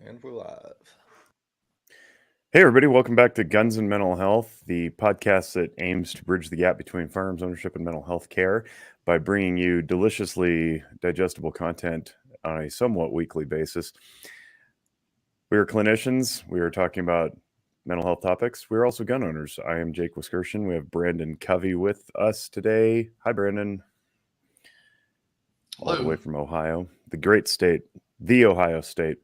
And we're live. Hey, everybody, welcome back to Guns and Mental Health, the podcast that aims to bridge the gap between firearms ownership and mental health care by bringing you deliciously digestible content on a somewhat weekly basis. We are clinicians. We are talking about mental health topics. We're also gun owners. I am Jake Wiskerson. We have Brandon Covey with us today. Hi, Brandon. Hello. All the way from Ohio, the great state, the Ohio State.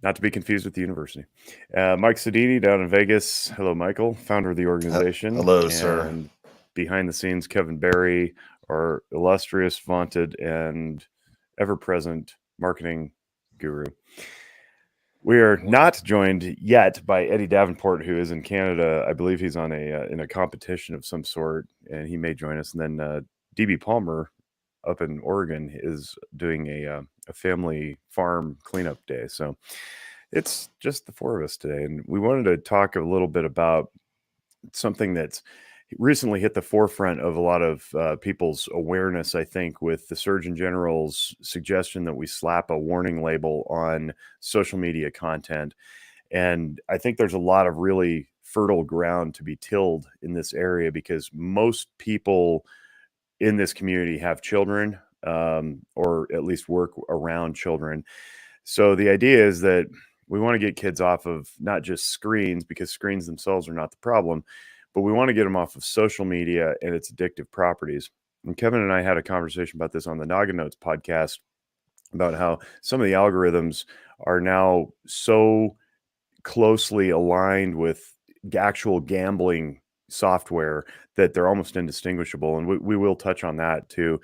Not to be confused with the university. Mike Sedini down in Vegas. Hello, Michael, founder of the organization. Hello, sir. And behind the scenes, Kevin Barry, our illustrious, vaunted, and ever-present marketing guru. We are not joined yet by Eddie Davenport, who is in Canada. I believe he's on in a competition of some sort, and he may join us. And then DB Palmer up in Oregon is doing a family farm cleanup day. So it's just the four of us today. And we wanted to talk a little bit about something that's recently hit the forefront of a lot of people's awareness, I think, with the Surgeon General's suggestion that we slap a warning label on social media content. And I think there's a lot of really fertile ground to be tilled in this area because most people in this community have children or at least work around children. So the idea is that we want to get kids off of not just screens because screens themselves are not the problem, but we want to get them off of social media and its addictive properties. And Kevin and I had a conversation about this on the Noggin Notes podcast about how some of the algorithms are now so closely aligned with actual gambling software that they're almost indistinguishable, and we will touch on that too.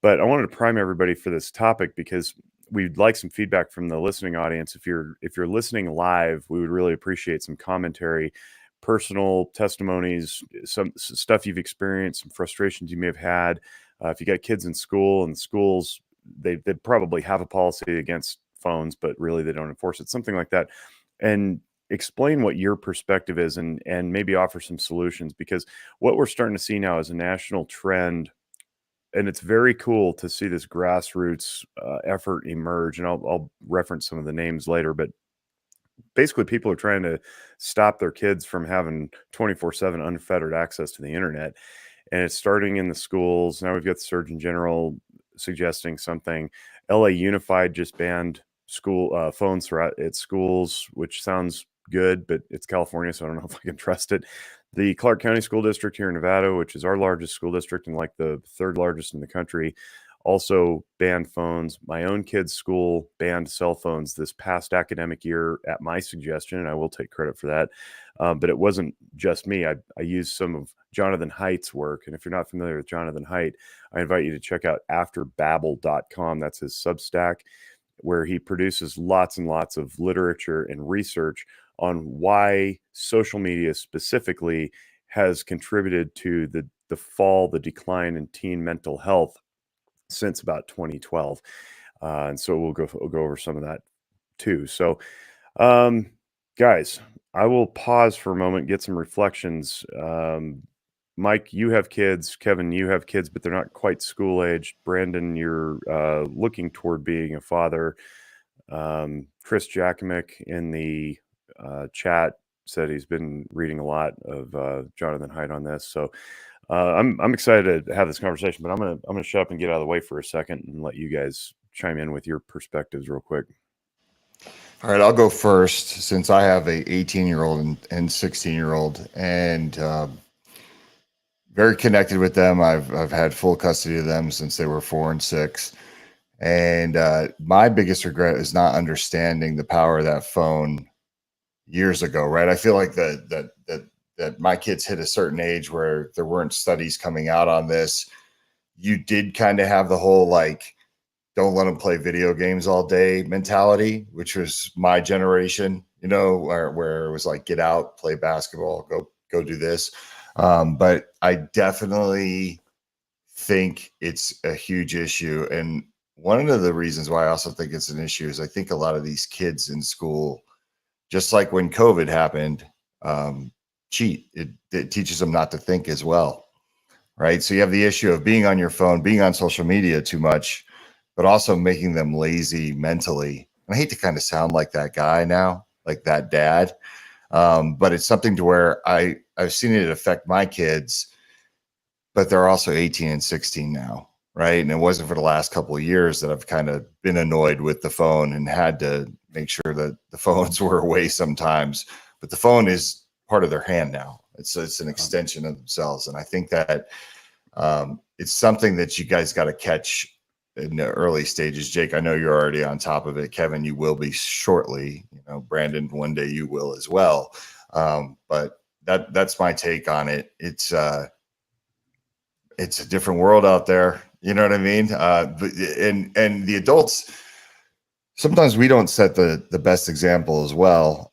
But I wanted to prime everybody for this topic because we'd like some feedback from the listening audience. If you're listening live, we would really appreciate some commentary, personal testimonies, some stuff you've experienced, some frustrations you may have had. If you got kids in school, and schools they probably have a policy against phones, but really they don't enforce it, something like that, and explain what your perspective is and maybe offer some solutions, because what we're starting to see now is a national trend, and it's very cool to see this grassroots effort emerge. And I'll reference some of the names later, but basically people are trying to stop their kids from having 24/7 unfettered access to the internet. And it's starting in the schools. Now we've got the Surgeon General suggesting something. LA Unified just banned school phones throughout its schools, which sounds good, but it's California, so I don't know if I can trust it. The Clark County School District here in Nevada, which is our largest school district and like the third largest in the country, also banned phones. My own kid's school banned cell phones this past academic year at my suggestion, and I will take credit for that. But it wasn't just me. I used some of Jonathan Haidt's work, and if you're not familiar with Jonathan Haidt, I invite you to check out afterbabble.com. That's his Substack, where he produces lots and lots of literature and research on why social media specifically has contributed to the decline in teen mental health since about 2012. And so we'll go over some of that too. So, guys, I will pause for a moment, get some reflections. Mike, you have kids. Kevin, you have kids, but they're not quite school aged. Brandon, you're looking toward being a father. Chris Jakomick in the chat said he's been reading a lot of Jonathan Haidt on this. So I'm excited to have this conversation, but I'm gonna shut up and get out of the way for a second and let you guys chime in with your perspectives real quick. All right, I'll go first since I have a 18-year-old and 16-year-old, and very connected with them. I've had full custody of them since they were 4 and 6. And my biggest regret is not understanding the power of that phone years ago, right? I feel like that my kids hit a certain age where there weren't studies coming out on this. You did kind of have the whole like, don't let them play video games all day mentality, which was my generation, you know, where it was like, get out, play basketball, go do this. But I definitely think it's a huge issue. And one of the reasons why I also think it's an issue is I think a lot of these kids in school, just like when COVID happened, cheat. It teaches them not to think as well, right? So you have the issue of being on your phone, being on social media too much, but also making them lazy mentally. And I hate to kind of sound like that guy now, like that dad. But it's something to where I've seen it affect my kids, but they're also 18 and 16 now. Right. And it wasn't for the last couple of years that I've kind of been annoyed with the phone and had to make sure that the phones were away sometimes. But the phone is part of their hand now. It's an extension of themselves. And I think that it's something that you guys got to catch in the early stages. Jake, I know you're already on top of it. Kevin, you will be shortly. You know, Brandon, one day you will as well. But that's my take on it. It's a different world out there. You know what I mean? And the adults, sometimes we don't set the best example as well,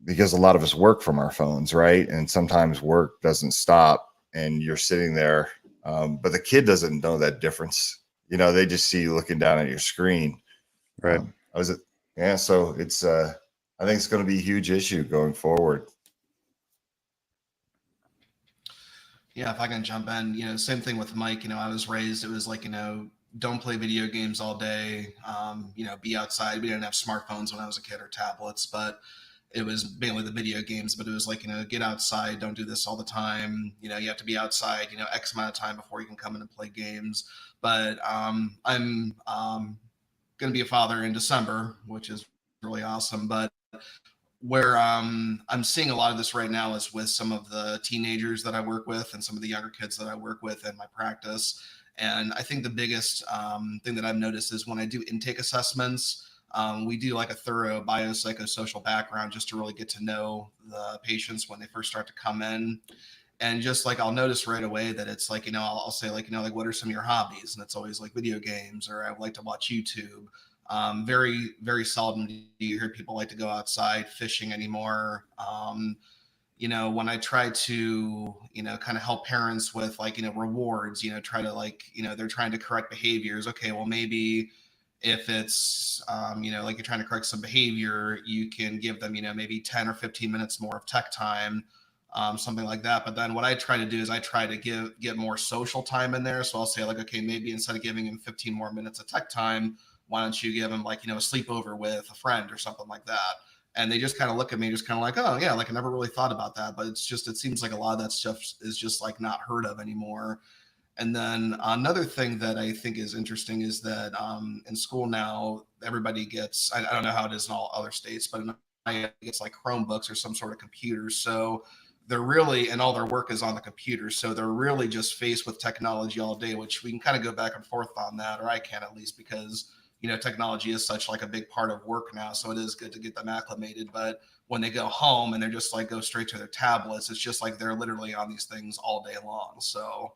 because a lot of us work from our phones, right? And sometimes work doesn't stop, and you're sitting there, but the kid doesn't know that difference. You know, they just see you looking down at your screen. Right. Yeah. So it's I think it's going to be a huge issue going forward. Yeah, if I can jump in, same thing with Mike. I was raised, it was like, don't play video games all day. Be outside. We didn't have smartphones when I was a kid or tablets, but it was mainly the video games. But it was like, get outside, don't do this all the time. You have to be outside, X amount of time before you can come in and play games. But I'm going to be a father in December, which is really awesome. But where I'm seeing a lot of this right now is with some of the teenagers that I work with and some of the younger kids that I work with in my practice. And I think the biggest thing that I've noticed is when I do intake assessments, we do like a thorough biopsychosocial background just to really get to know the patients when they first start to come in. And just like I'll notice right away that it's like, I'll say like, like, what are some of your hobbies? And it's always like video games, or I would like to watch YouTube. Very, very seldom do you hear people like to go outside fishing anymore. When I try to, kind of help parents with like, rewards, try to like, they're trying to correct behaviors. Okay, well, maybe if it's, like you're trying to correct some behavior, you can give them, maybe 10 or 15 minutes more of tech time, something like that. But then what I try to do is I try to get more social time in there. So I'll say like, okay, maybe instead of giving him 15 more minutes of tech time, why don't you give him like, a sleepover with a friend or something like that? And they just kind of look at me, just kind of like, oh yeah, like I never really thought about that. But it seems like a lot of that stuff is just like not heard of anymore. And then another thing that I think is interesting is that in school now, everybody gets, I don't know how it is in all other states, but it's like Chromebooks or some sort of computers. So they're really, and all their work is on the computer. So they're really just faced with technology all day, which we can kind of go back and forth on that, or I can at least, because technology is such like a big part of work now. So it is good to get them acclimated. But when they go home and they're just like go straight to their tablets, it's just like they're literally on these things all day long. So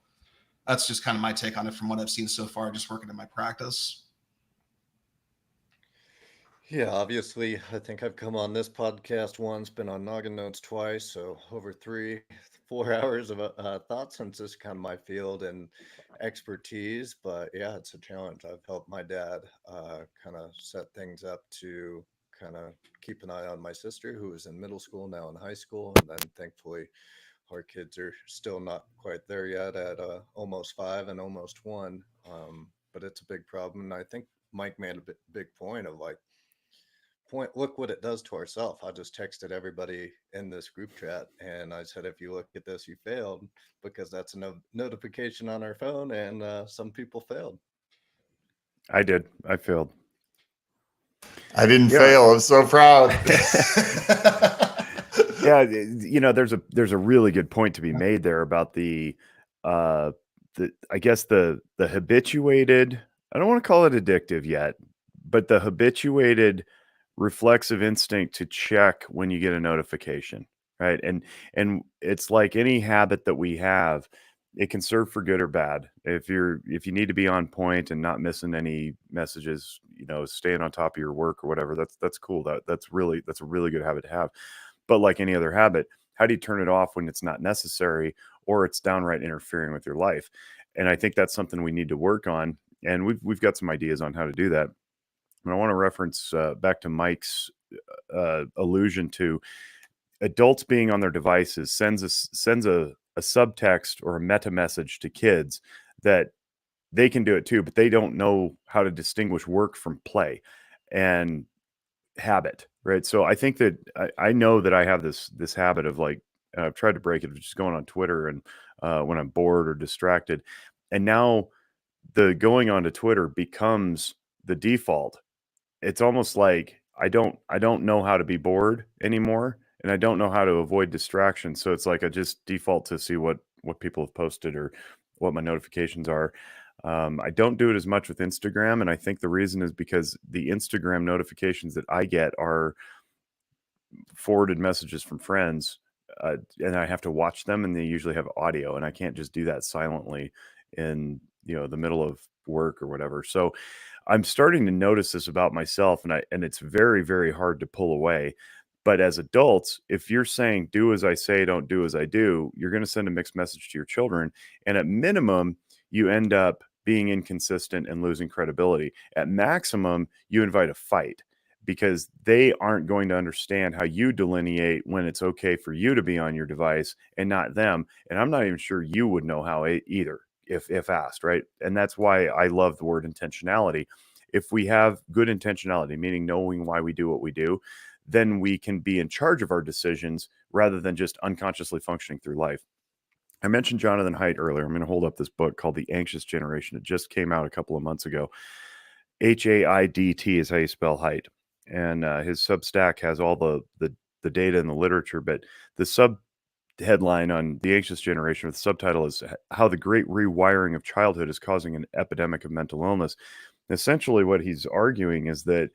that's just kind of my take on it from what I've seen so far, just working in my practice. Yeah, obviously, I think I've come on this podcast once, been on Noggin Notes twice, so over 3-4 hours of thoughts, since this is kind of my field and expertise. But yeah, it's a challenge. I've helped my dad kind of set things up to kind of keep an eye on my sister, who is in middle school, now in high school, and then thankfully our kids are still not quite there yet at almost 5 and almost 1. But it's a big problem, and I think Mike made a big point of like, look what it does to ourselves. I just texted everybody in this group chat and I said, if you look at this, you failed, because that's a notification on our phone, and some people failed. I did. I failed. I didn't fail. I'm so proud. Yeah, there's a really good point to be made there about the I guess the habituated, I don't want to call it addictive yet, but the habituated reflexive instinct to check when you get a notification, right? And it's like any habit that we have, it can serve for good or bad. If you need to be on point and not missing any messages, staying on top of your work or whatever, that's cool. That's a really good habit to have. But like any other habit, how do you turn it off when it's not necessary or it's downright interfering with your life? And I think that's something we need to work on. And we've got some ideas on how to do that. And I want to reference back to Mike's allusion to adults being on their devices sends a subtext or a meta message to kids that they can do it too, but they don't know how to distinguish work from play. and habit, right? So I think that I know that I have this habit of like, and I've tried to break it, of just going on Twitter and when I'm bored or distracted. And now the going onto Twitter becomes the default. It's almost like I don't know how to be bored anymore, and I don't know how to avoid distraction. So it's like I just default to see what people have posted or what my notifications are. I don't do it as much with Instagram, and I think the reason is because the Instagram notifications that I get are forwarded messages from friends, and I have to watch them, and they usually have audio, and I can't just do that silently in the middle of work or whatever. So I'm starting to notice this about myself, and it's very, very hard to pull away. But as adults, if you're saying do as I say, don't do as I do, you're going to send a mixed message to your children, and at minimum, you end up being inconsistent and losing credibility. At maximum, you invite a fight because they aren't going to understand how you delineate when it's okay for you to be on your device and not them. And I'm not even sure you would know how either if asked, right? And that's why I love the word intentionality. If we have good intentionality, meaning knowing why we do what we do, then we can be in charge of our decisions rather than just unconsciously functioning through life. I mentioned Jonathan Haidt earlier. I'm going to hold up this book called The Anxious Generation. It just came out a couple of months ago. Haidt is how you spell Haidt. And his Substack has all the data and the literature, but the sub headline on The Anxious Generation with the subtitle is How the Great Rewiring of Childhood is Causing an Epidemic of Mental Illness. Essentially, what he's arguing is that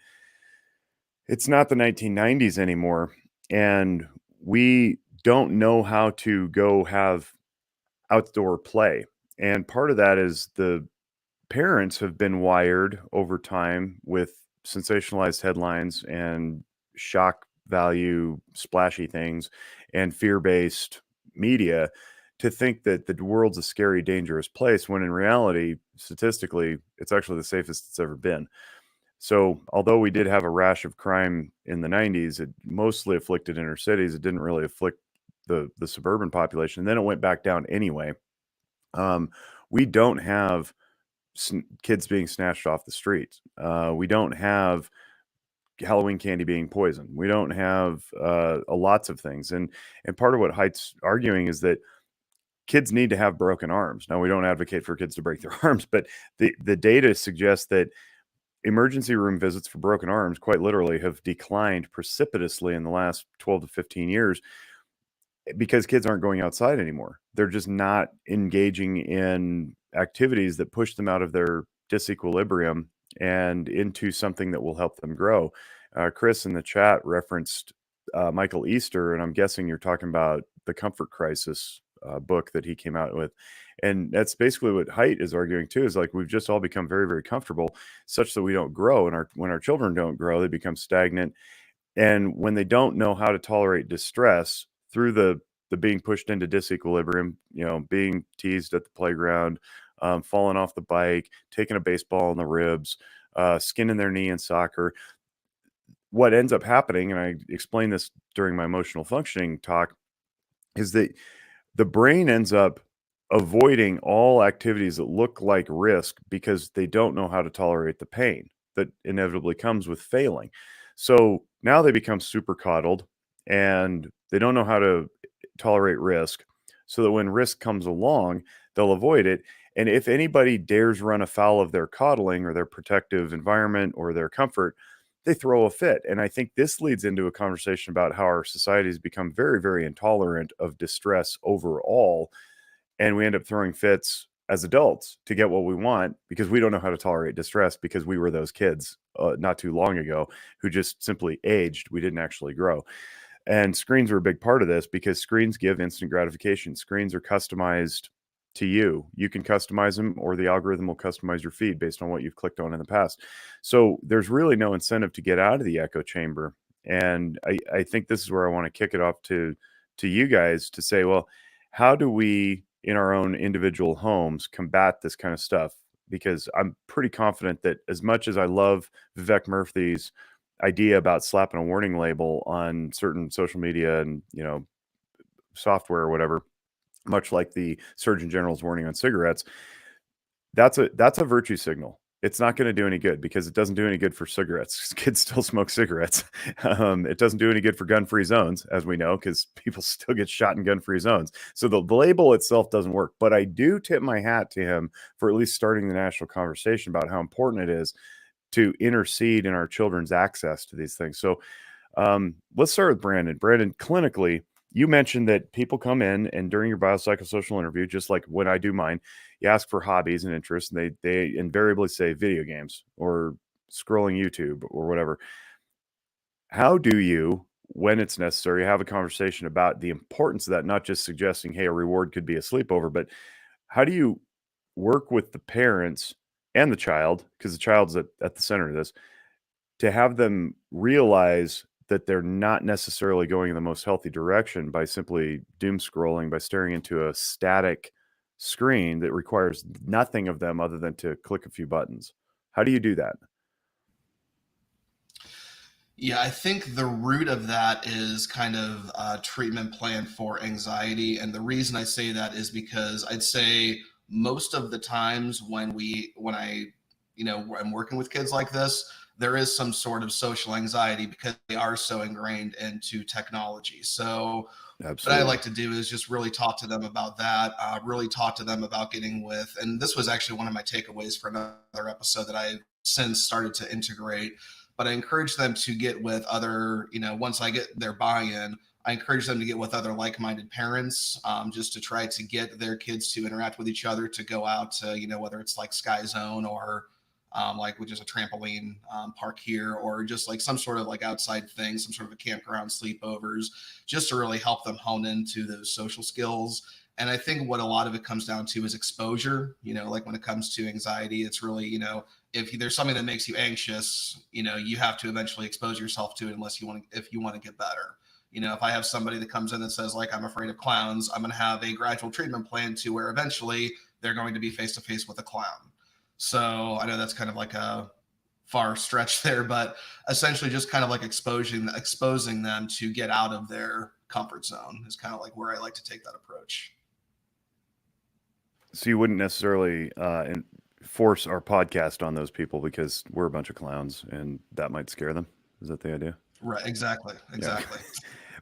it's not the 1990s anymore, and we don't know how to go have outdoor play. And part of that is the parents have been wired over time with sensationalized headlines and shock value, splashy things, and fear-based media to think that the world's a scary, dangerous place, when in reality, statistically, it's actually the safest it's ever been. So although we did have a rash of crime in the 90s, it mostly afflicted inner cities. It didn't really afflict the suburban population. And then it went back down anyway. We don't have kids being snatched off the streets. We don't have Halloween candy being poisoned. We don't have lots of things. And part of what Haidt's arguing is that kids need to have broken arms. Now, we don't advocate for kids to break their arms, but the data suggests that emergency room visits for broken arms, quite literally, have declined precipitously in the last 12 to 15 years because kids aren't going outside anymore. They're just not engaging in activities that push them out of their disequilibrium and into something that will help them grow. Chris in the chat referenced Michael Easter, and I'm guessing you're talking about the Comfort Crisis book that he came out with. And that's basically what Haidt is arguing too, is like we've just all become very, very comfortable such that we don't grow. And when our children don't grow, they become stagnant. And when they don't know how to tolerate distress through the being pushed into disequilibrium, being teased at the playground, falling off the bike, taking a baseball in the ribs, skinning their knee in soccer, what ends up happening, and I explained this during my emotional functioning talk, is that the brain ends up avoiding all activities that look like risk because they don't know how to tolerate the pain that inevitably comes with failing. So now they become super coddled and they don't know how to tolerate risk, so that when risk comes along, they'll avoid it. And if anybody dares run afoul of their coddling or their protective environment or their comfort, they throw a fit. And I think this leads into a conversation about how our society has become very, very intolerant of distress overall. And we end up throwing fits as adults to get what we want because we don't know how to tolerate distress, because we were those kids not too long ago who just simply aged. We didn't actually grow. And screens are a big part of this because screens give instant gratification. Screens are customized to you. You can customize them, or the algorithm will customize your feed based on what you've clicked on in the past. So there's really no incentive to get out of the echo chamber. And I think this is where I want to kick it off to you guys to say, well, how do we in our own individual homes combat this kind of stuff? Because I'm pretty confident that as much as I love Vivek Murthy's idea about slapping a warning label on certain social media and software or whatever, much like the Surgeon General's warning on cigarettes, that's a virtue signal. it's not going to do any good because it doesn't do any good for cigarettes. Kids still smoke cigarettes. It doesn't do any good for gun-free zones, as we know, because people still get shot in gun-free zones. So the label itself doesn't work. But I do tip my hat to him for at least starting the national conversation about how important it is to intercede in our children's access to these things. So let's start with Brandon. Brandon, clinically, you mentioned that people come in and during your biopsychosocial interview, just like when I do mine, you ask for hobbies and interests, and they invariably say video games or scrolling YouTube or whatever. How do you, when it's necessary, have a conversation about the importance of that, not just suggesting, hey, a reward could be a sleepover, but how do you work with the parents and the child, because the child's at the center of this, to have them realize that they're not necessarily going in the most healthy direction by simply doom scrolling, by staring into a static screen that requires nothing of them other than to click a few buttons? How do you do that? Yeah, I think the root of that is kind of a treatment plan for anxiety. And the reason I say that is because I'd say most of the times when I, I'm working with kids like this, there is some sort of social anxiety because they are so ingrained into technology. So what I Absolutely. like to do is just really talk to them about that, really talk to them about getting with, and this was actually one of my takeaways for another episode that I've since started to integrate. But I encourage them to get with other, once I get their buy-in, I encourage them to get with other like-minded parents, just to try to get their kids to interact with each other, to go out to, whether it's like Sky Zone or which is a trampoline park here, or just like some sort of like outside thing, some sort of a campground sleepovers, just to really help them hone into those social skills. And I think what a lot of it comes down to is exposure. Like when it comes to anxiety, it's really, if there's something that makes you anxious, you have to eventually expose yourself to it if you want to get better. If I have somebody that comes in that says like, I'm afraid of clowns, I'm going to have a gradual treatment plan to where eventually they're going to be face to face with a clown. So I know that's kind of like a far stretch there, but essentially just kind of like exposing them to get out of their comfort zone is kind of like where I like to take that approach. So you wouldn't necessarily force our podcast on those people because we're a bunch of clowns and that might scare them. Is that the idea? Right. Exactly. Yeah.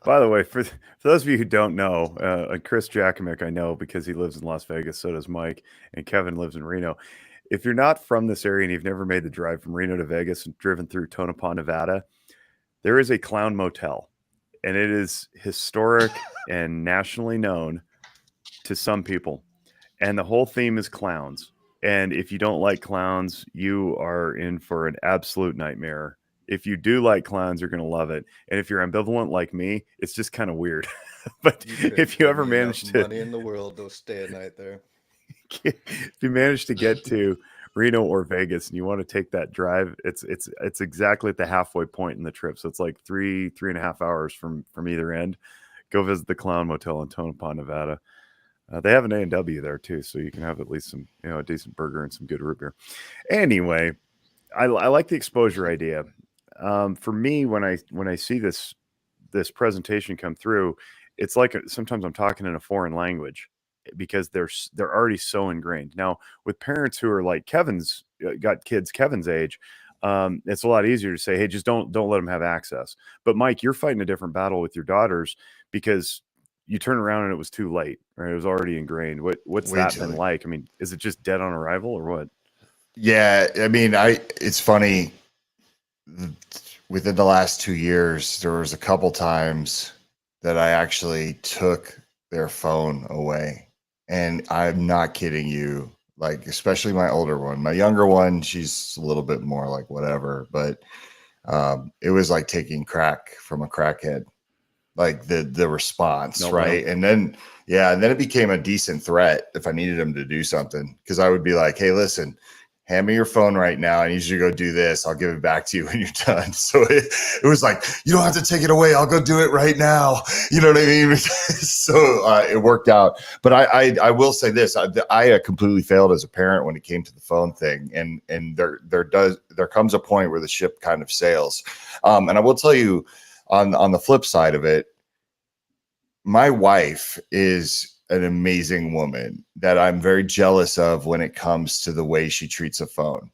By the way, for those of you who don't know, Chris Jakomick, I know because he lives in Las Vegas. So does Mike, and Kevin lives in Reno. If you're not from this area and you've never made the drive from Reno to Vegas and driven through Tonopah, Nevada, there is a clown motel, and it is historic and nationally known to some people. And the whole theme is clowns. And if you don't like clowns, you are in for an absolute nightmare. If you do like clowns, you're going to love it. And if you're ambivalent like me, it's just kind of weird. But if you ever manage to money in the world, they'll stay a night there. If you manage to get to Reno or Vegas and you want to take that drive, it's exactly at the halfway point in the trip. So it's like 3.5 hours from either end. Go visit the Clown Motel in Tonopah, Nevada. They have an A&W there too, so you can have at least some, a decent burger and some good root beer. Anyway, I like the exposure idea. For me, when I see this presentation come through, it's like sometimes I'm talking in a foreign language because they're already so ingrained. Now, with parents who are like Kevin's got kids Kevin's age, it's a lot easier to say, hey, just don't let them have access. But Mike, you're fighting a different battle with your daughters because you turn around and it was too late, right? It was already ingrained. What's Way that too been late. like? I mean, is it just dead on arrival or what? Yeah, I mean, it's funny. Within the last 2 years, there was a couple times that I actually took their phone away. And I'm not kidding you. Like, especially my older one. My younger one, she's a little bit more like whatever, but it was like taking crack from a crackhead. Like the response, No, right? no. And then it became a decent threat if I needed him to do something, because I would be like, hey, listen, hand me your phone right now. I need you to go do this. I'll give it back to you when you're done. So it was like, you don't have to take it away. I'll go do it right now. You know what I mean? So it worked out. But I will say this, I completely failed as a parent when it came to the phone thing. And there comes a point where the ship kind of sails. And I will tell you, on the flip side of it, my wife is an amazing woman that I'm very jealous of when it comes to the way she treats a phone.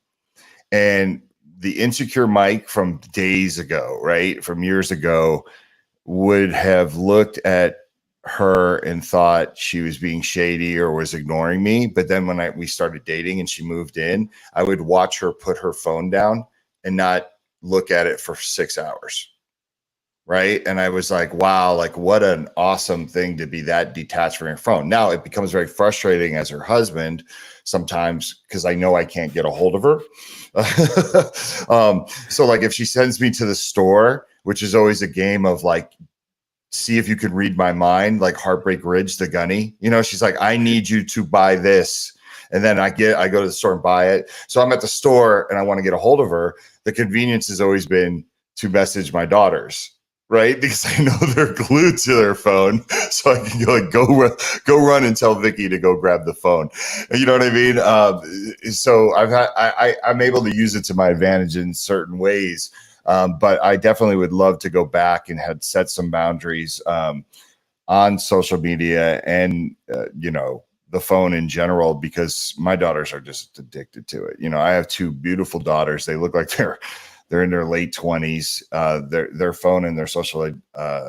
And the insecure Mike from days ago, right, from years ago, would have looked at her and thought she was being shady or was ignoring me. But then when we started dating and she moved in, I would watch her put her phone down and not look at it for 6 hours. Right. And I was like, wow, like what an awesome thing to be that detached from your phone. Now it becomes very frustrating as her husband sometimes because I know I can't get a hold of her. So like if she sends me to the store, which is always a game of like, see if you can read my mind, like Heartbreak Ridge, the gunny, you know, she's like, I need you to buy this. And then I go to the store and buy it. So I'm at the store and I want to get a hold of her. The convenience has always been to message my daughters, right? Because I know they're glued to their phone. So I can go run and tell Vicky to go grab the phone. You know what I mean? So I'm able to use it to my advantage in certain ways. But I definitely would love to go back and had set some boundaries on social media and, you know, the phone in general, because my daughters are just addicted to it. You know, I have 2 beautiful daughters. They look like they're in their late 20s. Their phone and their social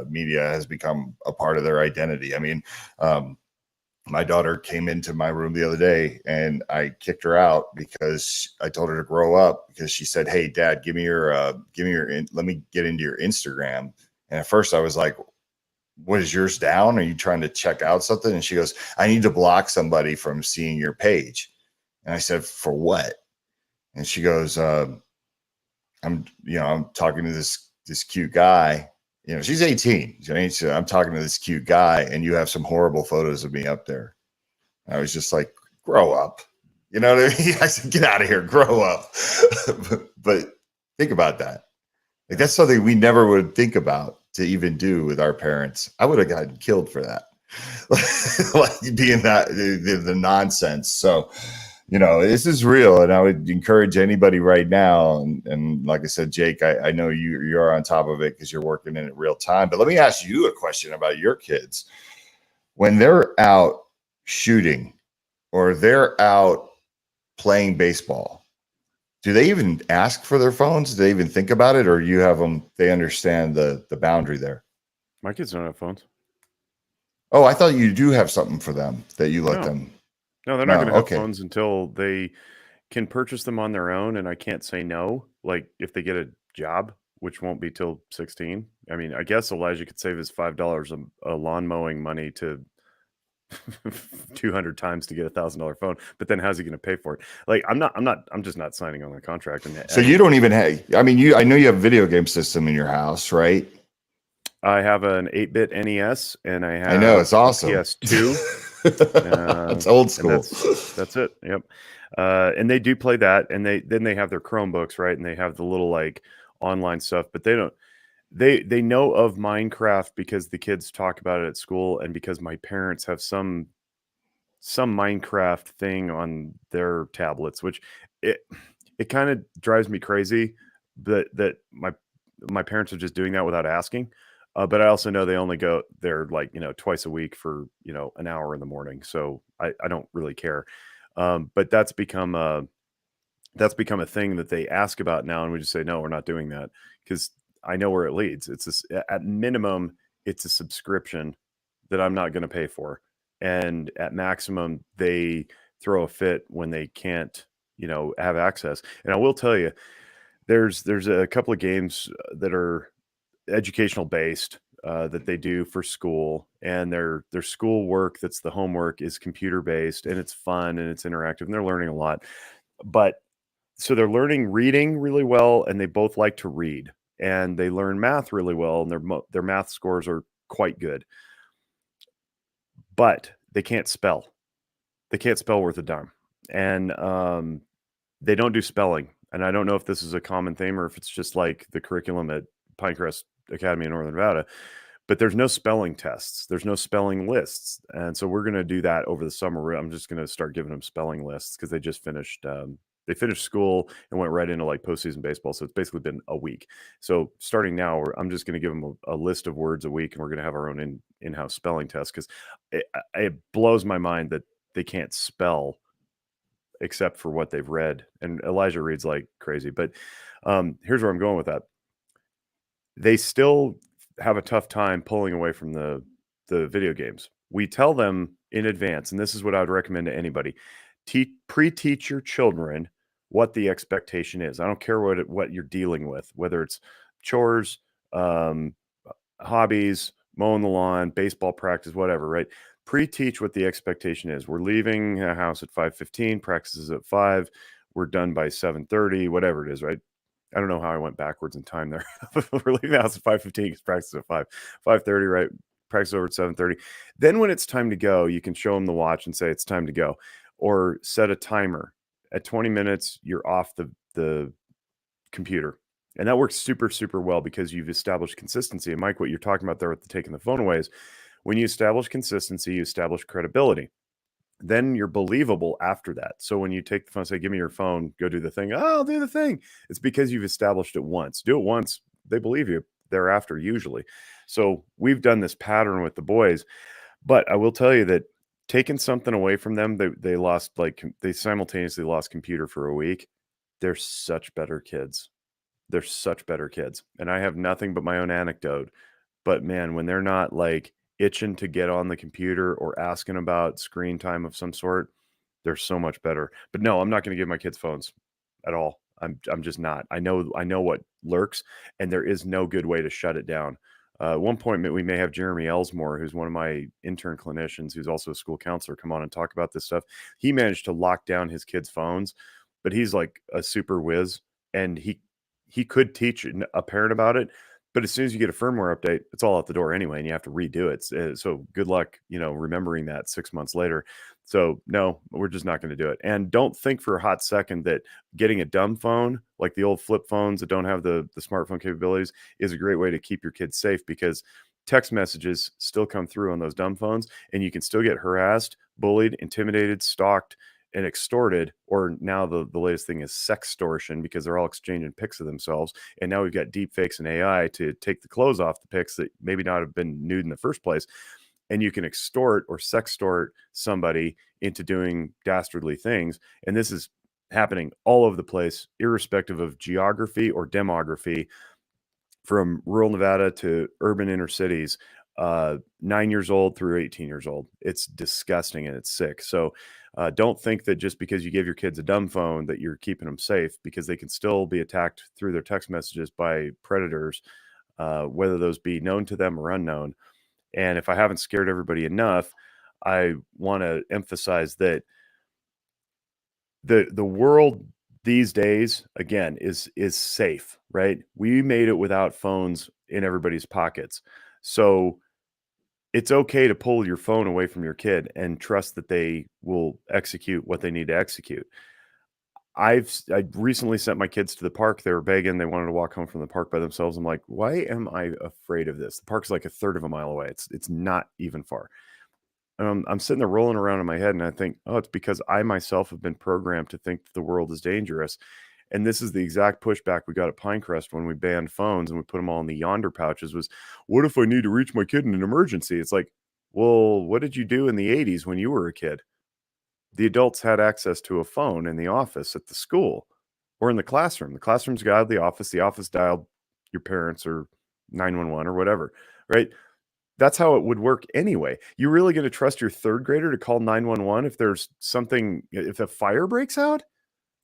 media has become a part of their identity. I mean, my daughter came into my room the other day and I kicked her out because I told her to grow up because she said, "Hey Dad, let me get into your Instagram." And at first I was like, "What, is yours down? Are you trying to check out something?" And she goes, "I need to block somebody from seeing your page." And I said, "For what?" And she goes, I'm talking to this cute guy. You know, she's 18. So I'm talking to this cute guy, and you have some horrible photos of me up there. I was just like, grow up. You know what I mean? I said, get out of here, grow up. But think about that. Like that's something we never would think about to even do with our parents. I would have gotten killed for that. Like being that the nonsense. So, you know, this is real, and I would encourage anybody right now. And like I said, Jake, I know you're on top of it because you're working in it real time. But let me ask you a question about your kids. When they're out shooting or they're out playing baseball, do they even ask for their phones? Do they even think about it, or you have them? They understand the boundary there. My kids don't have phones. Oh, I thought you do have something for them that you let them. No, they're not going to have okay. phones until they can purchase them on their own, and I can't say no. Like if they get a job, which won't be till 16. I mean, I guess Elijah could save his $5 a lawn mowing money to 200 times to get $1,000 phone, but then how's he going to pay for it? Like I'm just not signing on the contract. And so you don't even have, I mean, I know you have a video game system in your house, right? I have an 8-bit NES and I know it's awesome. PS2. It's old school. That's it. Yep. And they do play that, and they have their Chromebooks, right? And they have the little like online stuff, but they know of Minecraft because the kids talk about it at school, and because my parents have some Minecraft thing on their tablets, which it kind of drives me crazy that my parents are just doing that without asking. But I also know they only go there like, twice a week for, an hour in the morning. So I don't really care. But that's become a thing that they ask about now. And we just say, no, we're not doing that because I know where it leads. At minimum, it's a subscription that I'm not going to pay for. And at maximum, they throw a fit when they can't, have access. And I will tell you, there's a couple of games that are educational based that they do for school, and their school work, that's the homework, is computer based, and it's fun and it's interactive, and they're learning a lot. But so they're learning reading really well, and they both like to read, and they learn math really well, and their math scores are quite good. But they can't spell. They can't spell worth a darn. And they don't do spelling. And I don't know if this is a common theme or if it's just like the curriculum at Pinecrest Academy in Northern Nevada, but there's no spelling tests. There's no spelling lists. And so we're going to do that over the summer. I'm just going to start giving them spelling lists because they just finished school and went right into like postseason baseball. So it's basically been a week. So starting now, I'm just going to give them a list of words a week, and we're going to have our own in-house spelling test because it blows my mind that they can't spell except for what they've read. And Elijah reads like crazy. But here's where I'm going with that. They still have a tough time pulling away from the video games. We tell them in advance, and this is what I would recommend to anybody: pre-teach your children what the expectation is. I don't care what you're dealing with, whether it's chores, um, hobbies, mowing the lawn, baseball practice, whatever. Right? Pre-teach what the expectation is. We're leaving the house at 5:15. Practice is at 5. We're done by 7:30. Whatever it is. Right? I don't know how I went backwards in time there. We're leaving the house at 5:15 because practice is at 5:30, right? Practice over at 7:30. Then when it's time to go, you can show them the watch and say it's time to go, or set a timer. At 20 minutes, you're off the computer. And that works super, super well because you've established consistency. And Mike, what you're talking about there with taking the phone away is when you establish consistency, you establish credibility. Then you're believable after that. So when you take the phone, say, give me your phone, go do the thing. Oh, I'll do the thing. It's because you've established it once. Do it once. They believe you thereafter, usually. So we've done this pattern with the boys. But I will tell you that taking something away from them, they lost, they simultaneously lost computer for a week. They're such better kids. They're such better kids. And I have nothing but my own anecdote. But man, when they're not like itching to get on the computer or asking about screen time of some sort, they're so much better. But no, I'm not going to give my kids phones at all. I'm just not. I know what lurks, and there is no good way to shut it down. At one point, we may have Jeremy Elsmore, who's one of my intern clinicians, who's also a school counselor, come on and talk about this stuff. He managed to lock down his kids' phones, but he's like a super whiz, and he could teach a parent about it. But as soon as you get a firmware update, it's all out the door anyway, and you have to redo it. So good luck, remembering that 6 months later. So no, we're just not going to do it. And don't think for a hot second that getting a dumb phone, like the old flip phones that don't have the smartphone capabilities, is a great way to keep your kids safe, because text messages still come through on those dumb phones, and you can still get harassed, bullied, intimidated, stalked, and extorted. Or now the latest thing is sextortion, because they're all exchanging pics of themselves. And now we've got deep fakes and AI to take the clothes off the pics that maybe not have been nude in the first place. And you can extort or sextort somebody into doing dastardly things. And this is happening all over the place, irrespective of geography or demography, from rural Nevada to urban inner cities, 9 years old through 18 years old. It's disgusting and it's sick. So don't think that just because you give your kids a dumb phone that you're keeping them safe, because they can still be attacked through their text messages by predators, whether those be known to them or unknown. And if I haven't scared everybody enough, I want to emphasize that the world these days, again, is safe, right? We made it without phones in everybody's pockets. So it's okay to pull your phone away from your kid and trust that they will execute what they need to execute. I recently sent my kids to the park. They were begging. They wanted to walk home from the park by themselves. I'm like, why am I afraid of this? The park's like a third of a mile away. It's not even far. I'm sitting there rolling around in my head, and I think, oh, it's because I myself have been programmed to think the world is dangerous. And this is the exact pushback we got at Pinecrest when we banned phones and we put them all in the Yonder pouches. Was, what if I need to reach my kid in an emergency? It's like, well, what did you do in the 80s when you were a kid? The adults had access to a phone in the office at the school or in the classroom. The classroom's dialed the office dialed your parents or 911 or whatever, right? That's how it would work anyway. You really going to trust your third grader to call 911 if there's something, if a fire breaks out?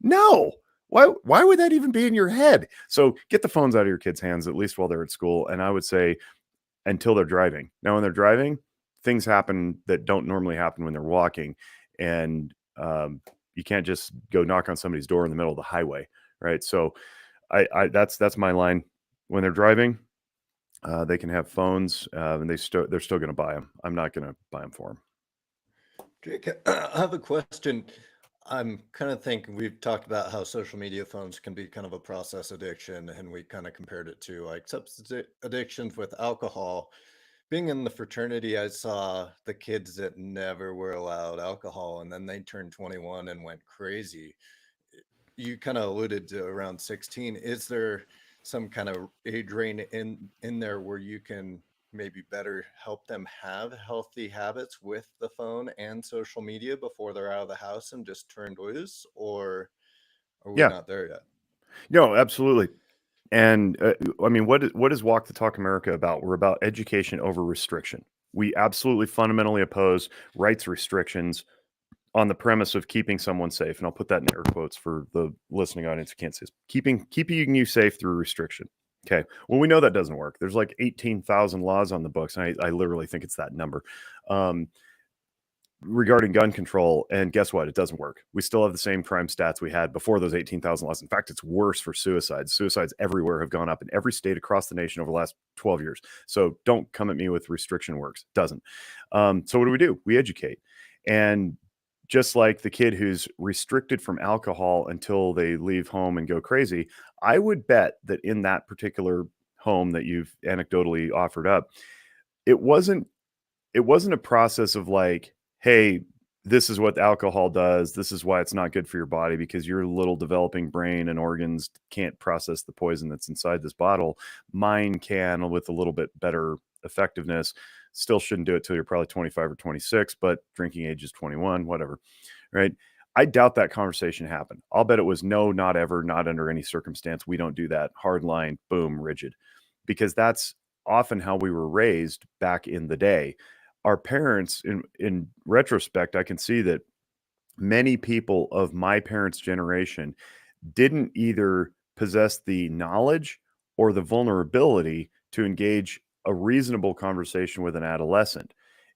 No. Why would that even be in your head? So get the phones out of your kids' hands, at least while they're at school. And I would say until they're driving. Now, when they're driving, things happen that don't normally happen when they're walking. And you can't just go knock on somebody's door in the middle of the highway, right? So that's my line. When they're driving, they can have phones, and they're still going to buy them. I'm not going to buy them for them. Jake, I have a question. I'm kind of thinking, we've talked about how social media phones can be kind of a process addiction, and we kind of compared it to like substance addictions with alcohol. Being in the fraternity, I saw the kids that never were allowed alcohol, and then they turned 21 and went crazy. You kind of alluded to around 16. Is there some kind of age range in there where you can maybe better help them have healthy habits with the phone and social media before they're out of the house and just turned loose, or are we Yeah. not there yet? No, absolutely. And I mean, what is Walk the Talk America about? We're about education over restriction. We absolutely fundamentally oppose rights restrictions on the premise of keeping someone safe. And I'll put that in air quotes for the listening audience who can't see this. Keeping you safe through restriction. Okay. Well, we know that doesn't work. There's like 18,000 laws on the books. And I literally think it's that number. Regarding gun control, and guess what? It doesn't work. We still have the same crime stats we had before those 18,000 laws. In fact, it's worse for suicides. Suicides everywhere have gone up in every state across the nation over the last 12 years. So don't come at me with restriction works. It doesn't. So what do? We educate. And just like the kid who's restricted from alcohol until they leave home and go crazy, I would bet that in that particular home that you've anecdotally offered up, it wasn't a process of like, hey, this is what alcohol does. This is why it's not good for your body, because your little developing brain and organs can't process the poison that's inside this bottle. Mine can, with a little bit better effectiveness. Still shouldn't do it till you're probably 25 or 26, but drinking age is 21, whatever. Right. I doubt that conversation happened. I'll bet it was no, not ever, not under any circumstance. We don't do that. Hard line, boom, rigid. Because that's often how we were raised back in the day. Our parents, in retrospect, I can see that many people of my parents' generation didn't either possess the knowledge or the vulnerability to engage a reasonable conversation with an adolescent.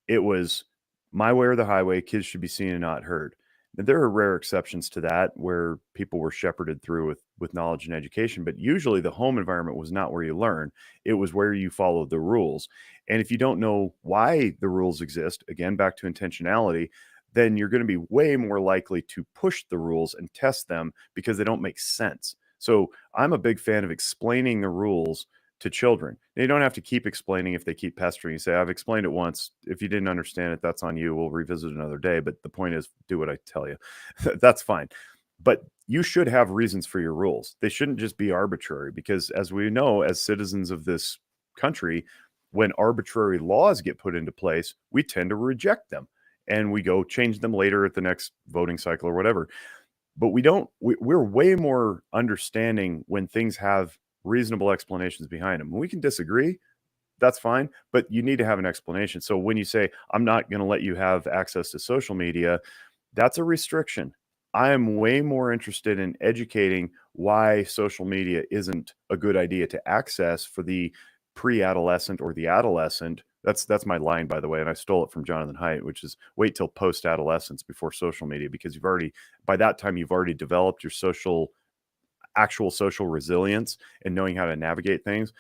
It was my way or the highway. Kids should be seen and not heard. And there are rare exceptions to that where people were shepherded through with knowledge and education, but usually the home environment was not where you learn. It was where you followed the rules. And if you don't know why the rules exist, again, back to intentionality, then you're going to be way more likely to push the rules and test them because they don't make sense. So I'm a big fan of explaining the rules to children. You don't have to keep explaining if they keep pestering. You say, I've explained it once. If you didn't understand it, that's on you. We'll revisit another day. But the point is, do what I tell you. That's fine. But you should have reasons for your rules. They shouldn't just be arbitrary, because as we know, as citizens of this country, when arbitrary laws get put into place, we tend to reject them and we go change them later at the next voting cycle or whatever. But we're way more understanding when things have reasonable explanations behind them. We can disagree, that's fine, but you need to have an explanation. So when you say, I'm not going to let you have access to social media, that's a restriction. I am way more interested in educating why social media isn't a good idea to access for the pre-adolescent or the adolescent. That's my line, by the way, and I stole it from Jonathan Haidt, which is wait till post-adolescence before social media, because by that time you've already developed your actual social resilience and knowing how to navigate things,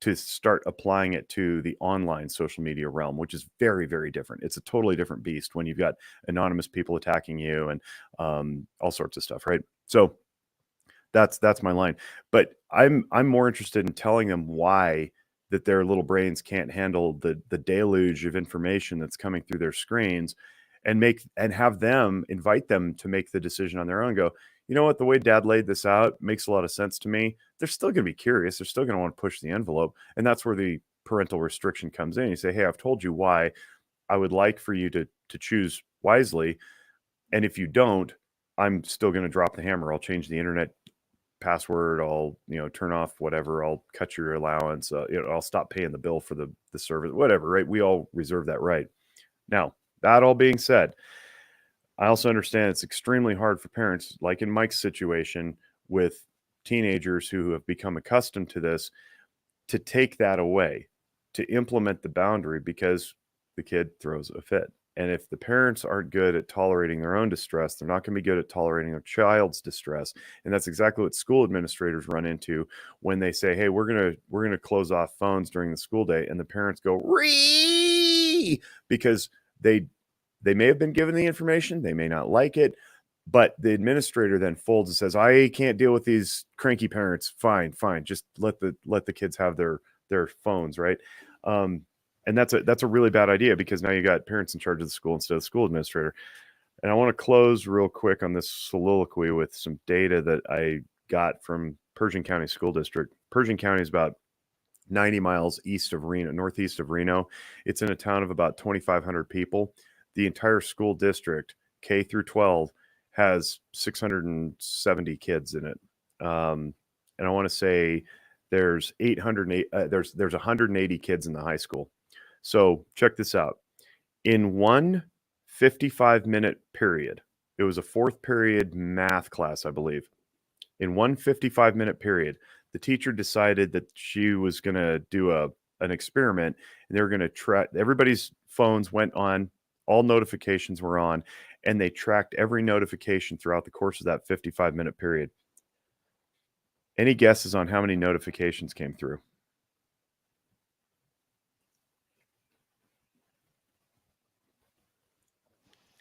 to start applying it to the online social media realm, which is very, very different. It's a totally different beast when you've got anonymous people attacking you and all sorts of stuff, right? So that's my line. But I'm more interested in telling them why that their little brains can't handle the deluge of information that's coming through their screens, and have them invite them to make the decision on their own. Go, you know what, the way Dad laid this out makes a lot of sense to me. They're still going to be curious. They're still going to want to push the envelope. And that's where the parental restriction comes in. You say, hey, I've told you why. I would like for you to choose wisely. And if you don't, I'm still going to drop the hammer. I'll change the internet password. I'll, turn off whatever. I'll cut your allowance. I'll stop paying the bill for the service, whatever, right? We all reserve that right. Now, that all being said, I also understand it's extremely hard for parents, like in Mike's situation with teenagers who have become accustomed to this, to take that away, to implement the boundary, because the kid throws a fit. And if the parents aren't good at tolerating their own distress, they're not going to be good at tolerating their child's distress. And that's exactly what school administrators run into when they say, hey, we're going to close off phones during the school day. And the parents go, ree, because they may have been given the information, they may not like it, but the administrator then folds and says, I can't deal with these cranky parents. Fine. Just let the kids have their phones, right? And that's a really bad idea, because now you got parents in charge of the school instead of the school administrator. And I want to close real quick on this soliloquy with some data that I got from Pershing County School District. Pershing County is about 90 miles east of Reno, northeast of Reno. It's in a town of about 2,500 people. The entire school district, K through 12, has 670 kids in it. And I want to say there's 808, there's 180 kids in the high school. So check this out. In one 55-minute period, it was a fourth period math class, I believe. In one 55-minute period, the teacher decided that she was going to do an experiment, and they were going to track everybody's phones went on, all notifications were on, and they tracked every notification throughout the course of that 55-minute period. Any guesses on how many notifications came through?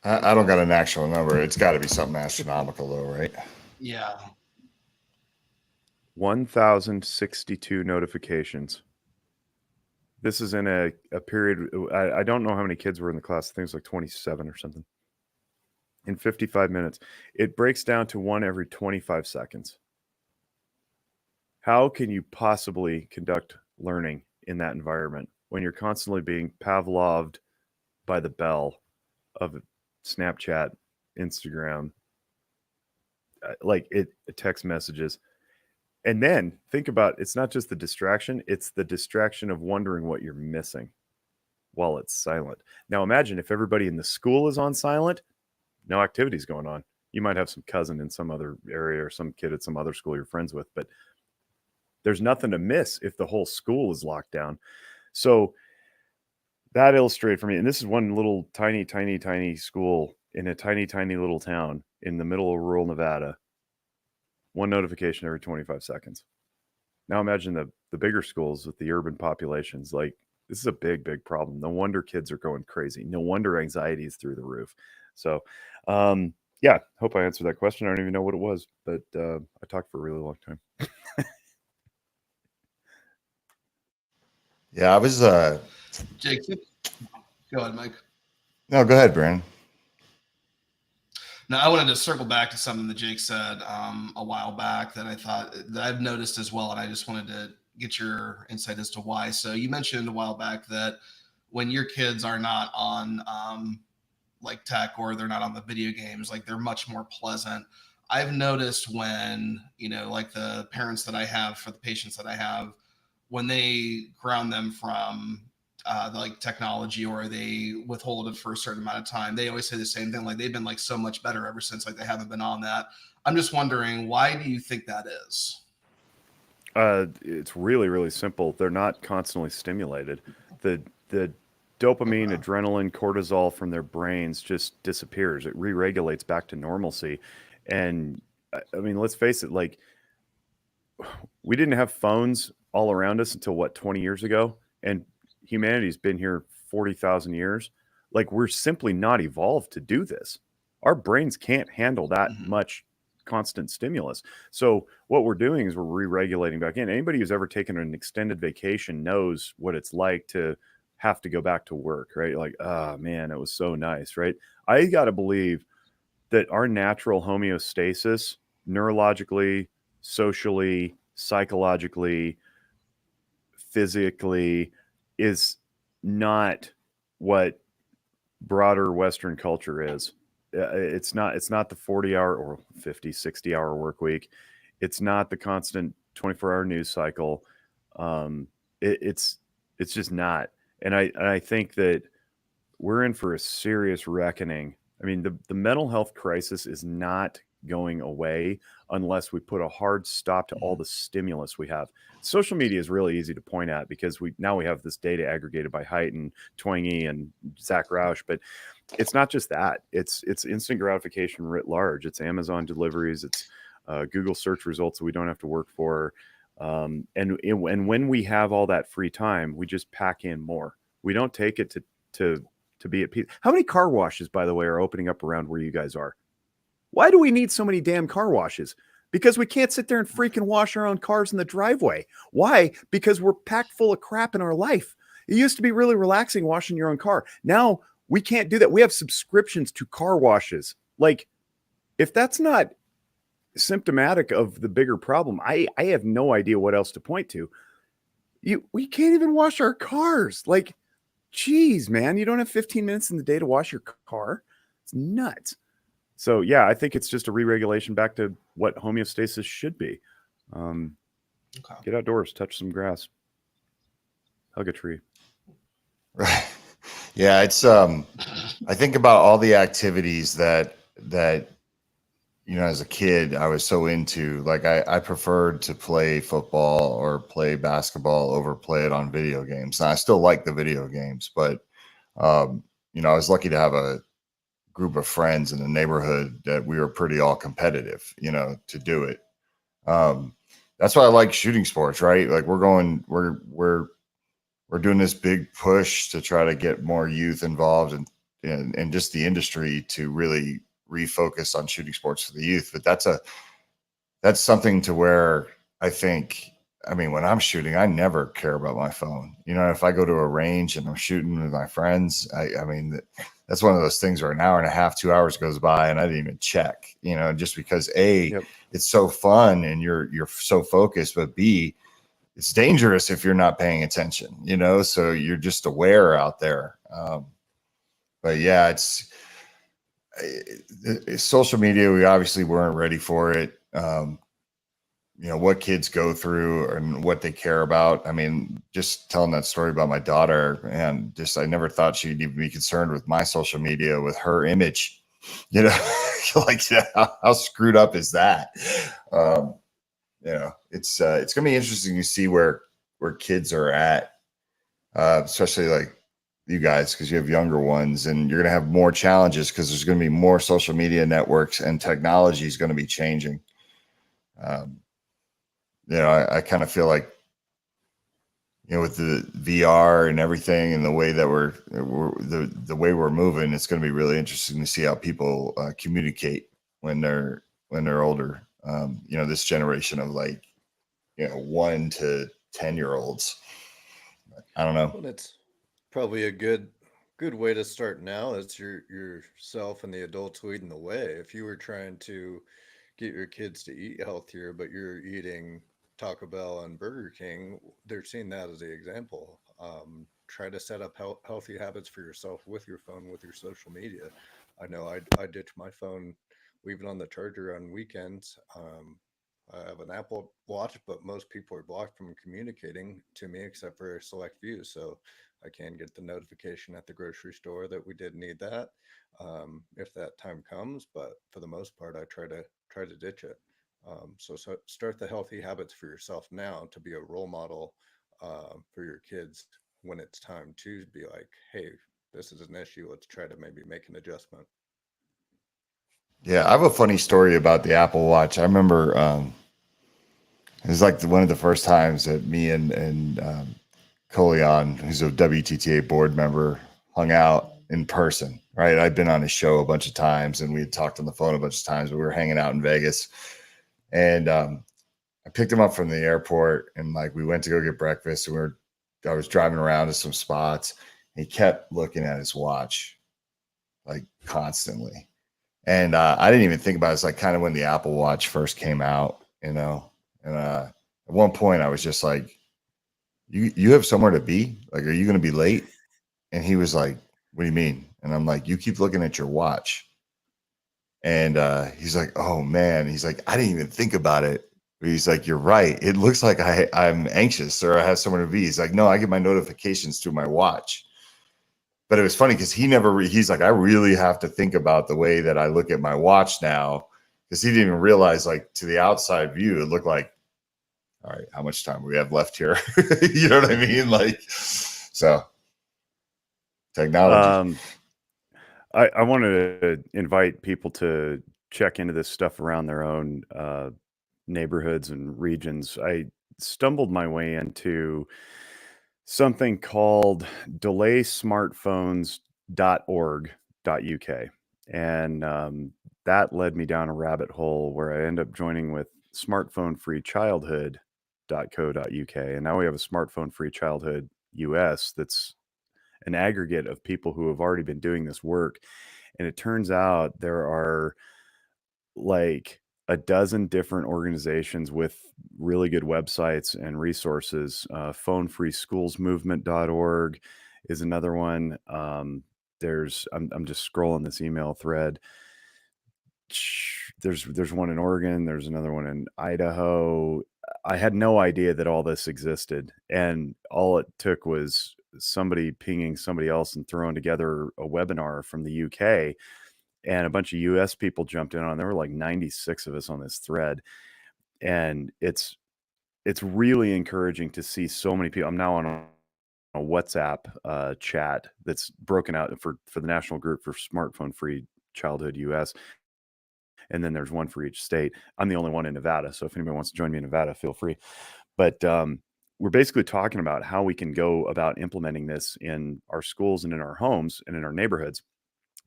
I don't got an actual number. It's got to be something astronomical, though, right? Yeah. 1,062 notifications. This is in a period. I don't know how many kids were in the class. I think it was like 27 or something. In 55 minutes. It breaks down to one every 25 seconds. How can you possibly conduct learning in that environment when you're constantly being Pavloved by the bell of Snapchat, Instagram, text messages? And then think about, it's not just the distraction, it's the distraction of wondering what you're missing while it's silent. Now imagine if everybody in the school is on silent, no activities going on. You might have some cousin in some other area or some kid at some other school you're friends with, but there's nothing to miss if the whole school is locked down. So that illustrated for me, and this is one little tiny school in a tiny little town in the middle of rural Nevada. One notification every 25 seconds. Now imagine the bigger schools with the urban populations. Like, this is a big problem. No wonder kids are going crazy. No wonder anxiety is through the roof. So, yeah, hope I answered that question. I don't even know what it was, but I talked for a really long time. Yeah, I was. Jake, go ahead, Mike. No, go ahead, Brandon. Now, I wanted to circle back to something that Jake said a while back that I thought that I've noticed as well, and I just wanted to get your insight as to why. So you mentioned a while back that when your kids are not on like tech or they're not on the video games, like they're much more pleasant. I've noticed when, like the parents that I have for the patients that I have, when they ground them from like technology or they withhold it for a certain amount of time, they always say the same thing. Like they've been like so much better ever since, like they haven't been on that. I'm just wondering, why do you think that is? It's really simple. They're not constantly stimulated. The dopamine, adrenaline, cortisol from their brains just disappears. It re-regulates back to normalcy. And I mean, let's face it, like we didn't have phones all around us until 20 years ago. And humanity's been here 40,000 years. Like we're simply not evolved to do this. Our brains can't handle that much constant stimulus. So what we're doing is we're re-regulating back in. Anybody who's ever taken an extended vacation knows what it's like to have to go back to work, right? Like, oh man, it was so nice, right? I got to believe that our natural homeostasis, neurologically, socially, psychologically, physically, is not what broader Western culture is. It's not the 40-hour or 50, 60-hour work week. It's not the constant 24-hour news cycle. It's just not. And I think that we're in for a serious reckoning. I mean, the mental health crisis is not going away unless we put a hard stop to all the stimulus we have. Social media is really easy to point at because we have this data aggregated by Haidt and Twenge and Zach Roush, but it's not just that. It's instant gratification writ large. It's Amazon deliveries. It's Google search results that we don't have to work for. And when we have all that free time, we just pack in more. We don't take it to be at peace. How many car washes, by the way, are opening up around where you guys are? Why do we need so many damn car washes? Because we can't sit there and freaking wash our own cars in the driveway. Why? Because we're packed full of crap in our life. It used to be really relaxing washing your own car. Now we can't do that. We have subscriptions to car washes. Like, if that's not symptomatic of the bigger problem, I have no idea what else to point to. We can't even wash our cars. Like, geez, man, you don't have 15 minutes in the day to wash your car. It's nuts. So yeah, I think it's just a re-regulation back to what homeostasis should be. Okay. Get outdoors, touch some grass, hug a tree. Right. Yeah, it's I think about all the activities that as a kid I was so into. Like I preferred to play football or play basketball over play it on video games. And I still like the video games, but I was lucky to have a group of friends in the neighborhood that we were pretty all competitive, to do it. That's why I like shooting sports, right? Like we're doing this big push to try to get more youth involved and just the industry to really refocus on shooting sports for the youth. But that's something to where I think, when I'm shooting, I never care about my phone. If I go to a range and I'm shooting with my friends, that's one of those things where an hour and a half, 2 hours goes by and I didn't even check, just because it's so fun and you're so focused, but B, it's dangerous if you're not paying attention, so you're just aware out there. But yeah, it's social media. We obviously weren't ready for it. What kids go through and what they care about. Just telling that story about my daughter, and I never thought she'd even be concerned with my social media, with her image, how screwed up is that? It's going to be interesting to see where kids are at, especially like you guys, because you have younger ones and you're going to have more challenges because there's going to be more social media networks and technology is going to be changing. I kind of feel like, with the VR and everything and the way that the way we're moving, it's going to be really interesting to see how people communicate when they're older. This generation of 1 to 10-year-olds. I don't know. Well, it's probably a good way to start now. It's yourself and the adults leading the way. If you were trying to get your kids to eat healthier, but you're eating Taco Bell and Burger King, they're seeing that as the example. Try to set up healthy habits for yourself with your phone, with your social media. I know I ditch my phone, leave it on the charger on weekends. I have an Apple Watch, but most people are blocked from communicating to me except for a select few. So I can get the notification at the grocery store that we did need that, if that time comes. But for the most part, I try to ditch it. So start the healthy habits for yourself now to be a role model for your kids when it's time to be like, hey, this is an issue. Let's try to maybe make an adjustment. Yeah, I have a funny story about the Apple Watch. I remember it was like one of the first times that me and Colion, who's a WTTA board member, hung out in person, right? I'd been on his show a bunch of times and we had talked on the phone a bunch of times, but we were hanging out in Vegas. And I picked him up from the airport and we went to go get breakfast. And I was driving around to some spots. And he kept looking at his watch constantly. And I didn't even think about it. It's kind of when the Apple Watch first came out, and at one point I was just like, you have somewhere to be? Are you going to be late? And he was like, what do you mean? And I'm like, you keep looking at your watch. And he's like, oh man. He's like, I didn't even think about it. But he's like, you're right. It looks like I'm anxious or I have somewhere to be. He's like, no, I get my notifications through my watch. But it was funny because he's like, I really have to think about the way that I look at my watch now, because he didn't even realize to the outside view, it looked like, all right, how much time we have left here? You know what I mean? So technology. I wanted to invite people to check into this stuff around their own neighborhoods and regions. I stumbled my way into something called delaysmartphones.org.uk. And that led me down a rabbit hole where I end up joining with smartphonefreechildhood.co.uk. And now we have a Smartphone Free Childhood US that's an aggregate of people who have already been doing this work. And it turns out there are a dozen different organizations with really good websites and resources. Phonefreeschoolsmovement.org is another one. I'm just scrolling this email thread. There's one in Oregon. There's another one in Idaho. I had no idea that all this existed, and all it took was somebody pinging somebody else and throwing together a webinar from the UK, and a bunch of US people jumped in on. There were like 96 of us on this thread, and it's really encouraging to see so many people. I'm now on a WhatsApp chat that's broken out for the national group for Smartphone Free Childhood US. And then there's one for each state. I'm the only one in Nevada. So if anybody wants to join me in Nevada, feel free. But we're basically talking about how we can go about implementing this in our schools and in our homes and in our neighborhoods.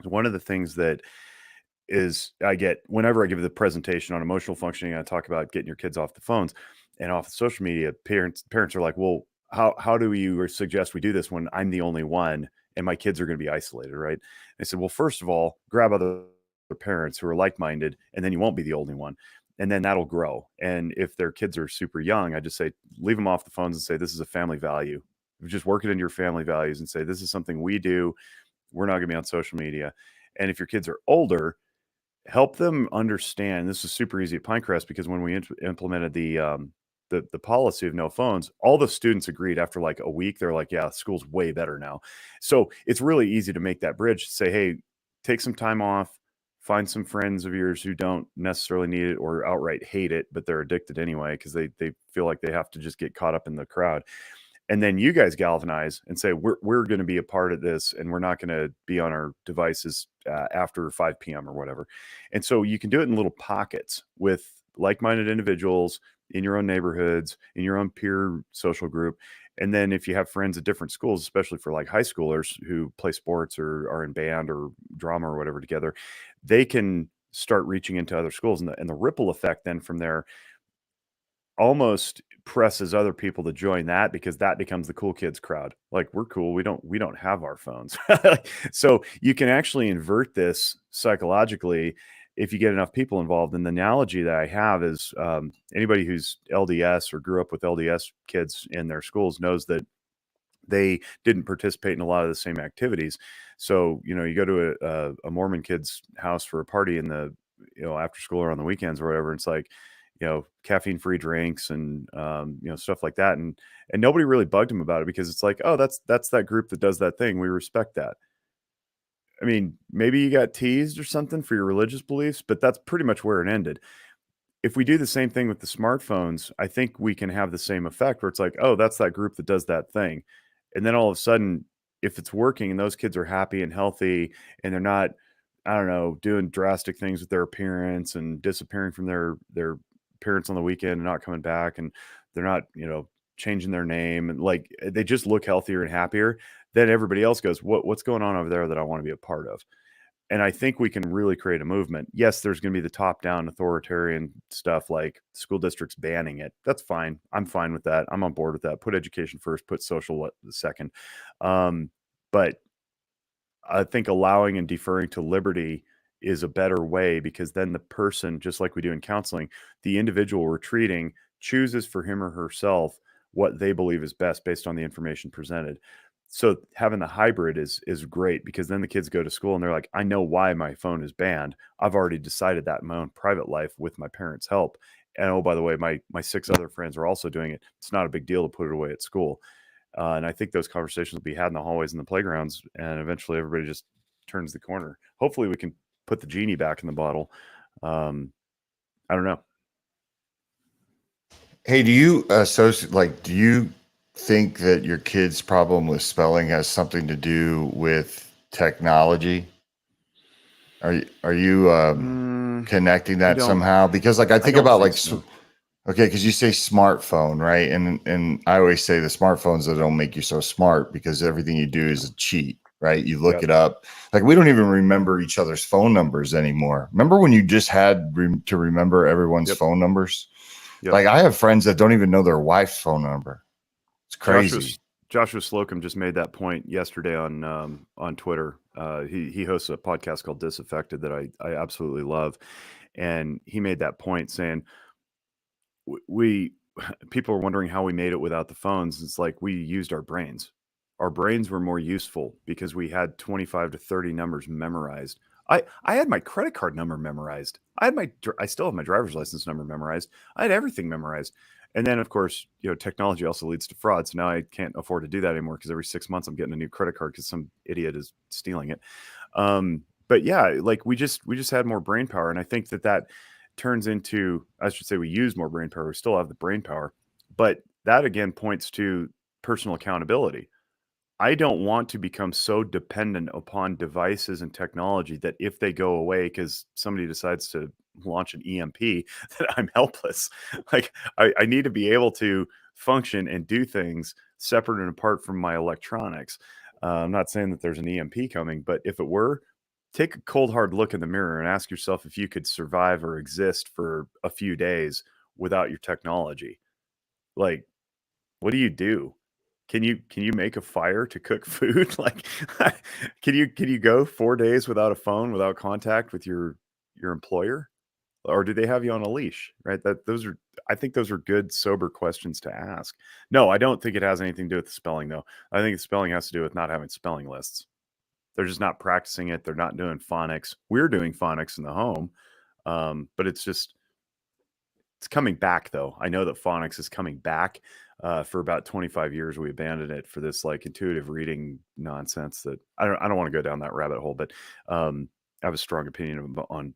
One of the things that I get whenever I give the presentation on emotional functioning, I talk about getting your kids off the phones and off the social media. Parents are like, well, how do you suggest we do this when I'm the only one and my kids are going to be isolated, right? I said, well, first of all, grab other parents who are like-minded, and then you won't be the only one, and then that'll grow. And if their kids are super young, I just say leave them off the phones and say this is a family value. Just work it into your family values and say this is something we do. We're not going to be on social media. And if your kids are older, help them understand. This is super easy at Pinecrest because when we implemented the policy of no phones, all the students agreed after like a week. They're like, yeah, school's way better now. So it's really easy to make that bridge. Say, hey, take some time off. Find some friends of yours who don't necessarily need it or outright hate it, but they're addicted anyway because they feel like they have to just get caught up in the crowd. And then you guys galvanize and say, we're going to be a part of this, and we're not going to be on our devices after 5 p.m. or whatever. And so you can do it in little pockets with like-minded individuals in your own neighborhoods, in your own peer social group. And then if you have friends at different schools, especially for like high schoolers who play sports or are in band or drama or whatever together, they can start reaching into other schools. And the ripple effect then from there almost presses other people to join that because that becomes the cool kids crowd. Like, we're cool. We don't have our phones. So you can actually invert this psychologically if you get enough people involved. And the analogy that I have is anybody who's LDS or grew up with LDS kids in their schools knows that they didn't participate in a lot of the same activities. So, you go to a Mormon kid's house for a party in the, after school or on the weekends or whatever. It's like, caffeine-free drinks and, stuff like that. And nobody really bugged him about it because it's like, oh, that's that group that does that thing. We respect that. I mean, maybe you got teased or something for your religious beliefs, but that's pretty much where it ended. If we do the same thing with the smartphones, I think we can have the same effect where it's like, oh, that's that group that does that thing. And then all of a sudden, if it's working and those kids are happy and healthy and they're not, I don't know, doing drastic things with their appearance and disappearing from their parents on the weekend and not coming back, and they're not, changing their name, and like they just look healthier and happier, then everybody else goes, what's going on over there that I want to be a part of? And I think we can really create a movement. Yes, there's going to be the top-down authoritarian stuff like school districts banning it. That's fine. I'm fine with that. I'm on board with that. Put education first, put social second. But I think allowing and deferring to liberty is a better way, because then the person, just like we do in counseling, the individual we're treating chooses for him or herself what they believe is best based on the information presented. So having the hybrid is great, because then the kids go to school and they're like, I know why my phone is banned. I've already decided that in my own private life with my parents' help. And oh, by the way, my 6 other friends are also doing it. It's not a big deal to put it away at school. And I think those conversations will be had in the hallways and the playgrounds, and eventually everybody just turns the corner. Hopefully we can put the genie back in the bottle. I don't know. Hey, do you do you think that your kid's problem with spelling has something to do with technology? Are you connecting that somehow? Because like I think about like so. Okay, because you say smartphone, right? And I always say the smartphones that don't make you so smart, because everything you do is a cheat, right? You look it up. Like, we don't even remember each other's phone numbers anymore. Remember when you just had to remember everyone's phone numbers? Like, I have friends that don't even know their wife's phone number. It's crazy. Joshua Slocum just made that point yesterday on Twitter. He hosts a podcast called Disaffected that I absolutely love, and he made that point saying we people are wondering how we made it without the phones. It's like we used our brains. Our brains were more useful because we had 25 to 30 numbers memorized. I had my credit card number memorized. I still have my driver's license number memorized. I had everything memorized. And then, of course, technology also leads to fraud. So now I can't afford to do that anymore because every 6 months I'm getting a new credit card because some idiot is stealing it. But yeah, like we just had more brain power, and I think that turns into, I should say, we use more brain power. We still have the brain power, but that again points to personal accountability. I don't want to become so dependent upon devices and technology that if they go away because somebody decides to launch an EMP, that I'm helpless. Like I need to be able to function and do things separate and apart from my electronics. I'm not saying that there's an EMP coming, but if it were, take a cold hard look in the mirror and ask yourself if you could survive or exist for a few days without your technology. Like, what do you do? Can you make a fire to cook food? Like, can you go 4 days without a phone, without contact with your employer? Or do they have you on a leash? Right? I think those are good, sober questions to ask. No, I don't think it has anything to do with the spelling, though. I think the spelling has to do with not having spelling lists. They're just not practicing it. They're not doing phonics. We're doing phonics in the home, but it's coming back, though. I know that phonics is coming back. For about 25 years, we abandoned it for this like intuitive reading nonsense that I don't want to go down that rabbit hole, but I have a strong opinion on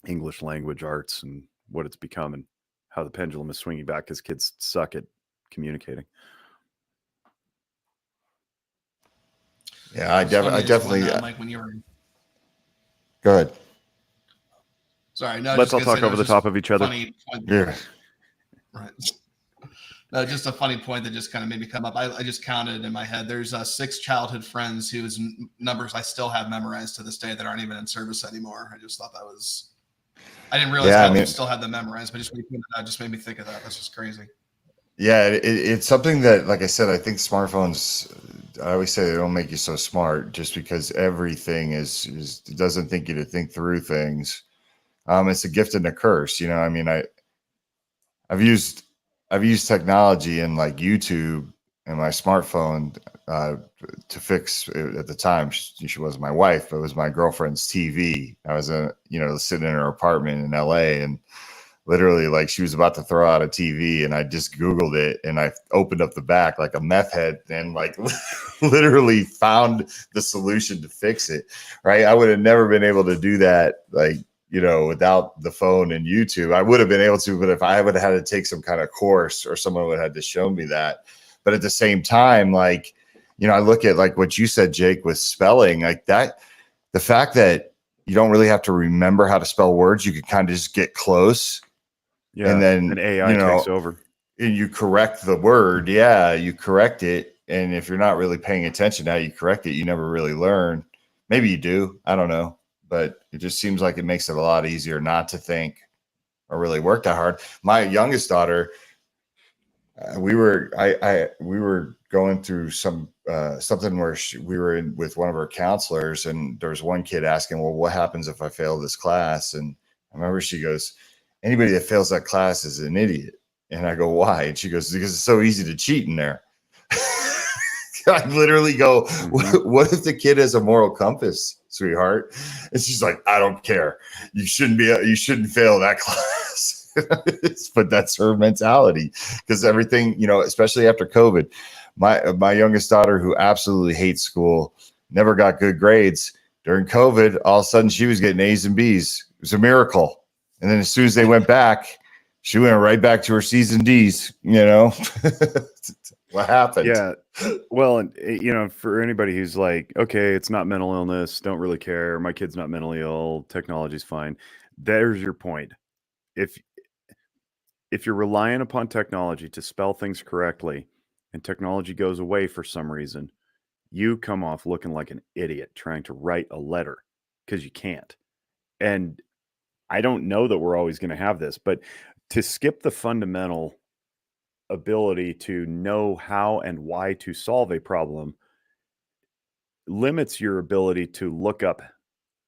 English language arts and what it's become and how the pendulum is swinging back because kids suck at communicating. Yeah, I Funny just definitely. when, Mike, when you were Go ahead. sorry, no, I was Let's just all gonna talk say, no, over it's the just top of each other. funny point. Yeah. Right. No, just a funny point that just kind of made me come up. I just counted in my head. There's 6 childhood friends whose numbers I still have memorized to this day that aren't even in service anymore. I just thought that was. I didn't realize Yeah, how I mean, you still had them memorized, but just made me think of that. That's just crazy. yeah, it's something that, like I said, I think smartphones. I always say they don't make you so smart, just because everything is doesn't think you to think through things. It's a gift and a curse, I mean, I've used technology and like YouTube and my smartphone to fix at the time. She wasn't my wife, but it was my girlfriend's TV. I was sitting in her apartment in LA, and literally, like, she was about to throw out a TV, and I just Googled it, and I opened up the back like a meth head and like literally found the solution to fix it. Right. I would have never been able to do that. Like, without the phone and YouTube, I would have been able to, but if I would have had to take some kind of course or someone would have had to show me that. But at the same time, like, I look at like what you said, Jake, with spelling, like that, the fact that you don't really have to remember how to spell words, you can kind of just get close. Yeah, And then, an AI takes over. And you correct the word. Yeah, you correct it. And if you're not really paying attention to how you correct it, you never really learn. Maybe you do. I don't know. But it just seems like it makes it a lot easier not to think or really work that hard. My youngest daughter, we were going through something where we were in with one of our counselors, and there was one kid asking, well, what happens if I fail this class? And I remember she goes, anybody that fails that class is an idiot. And I go, why? And she goes, because it's so easy to cheat in there. I literally go, what if the kid has a moral compass, sweetheart? And she's like, I don't care. You shouldn't fail that class. But that's her mentality, because everything, especially after COVID, my youngest daughter, who absolutely hates school, never got good grades during COVID. All of a sudden she was getting A's and B's. It was a miracle. And then as soon as they went back, she went right back to her C's and D's, What happened? Yeah. Well, and for anybody who's like, okay, it's not mental illness, don't really care, my kid's not mentally ill, technology's fine. There's your point. If you're relying upon technology to spell things correctly and technology goes away for some reason, you come off looking like an idiot trying to write a letter because you can't. And I don't know that we're always going to have this, but to skip the fundamental ability to know how and why to solve a problem limits your ability to look up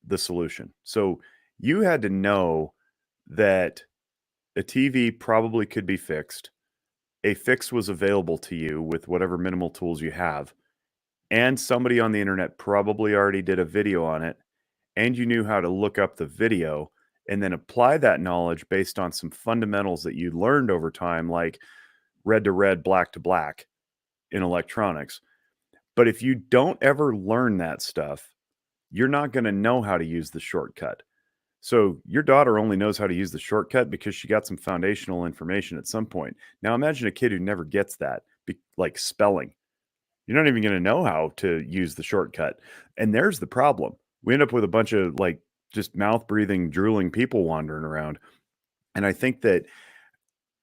the solution. So you had to know that a TV probably could be fixed. A fix was available to you with whatever minimal tools you have. And somebody on the internet probably already did a video on it. And you knew how to look up the video and then apply that knowledge based on some fundamentals that you learned over time, like red to red, black to black in electronics. But if you don't ever learn that stuff, you're not going to know how to use the shortcut. So your daughter only knows how to use the shortcut because she got some foundational information at some point. Now imagine a kid who never gets that, like spelling. You're not even going to know how to use the shortcut. And there's the problem. We end up with a bunch of like just mouth breathing, drooling people wandering around. And I think that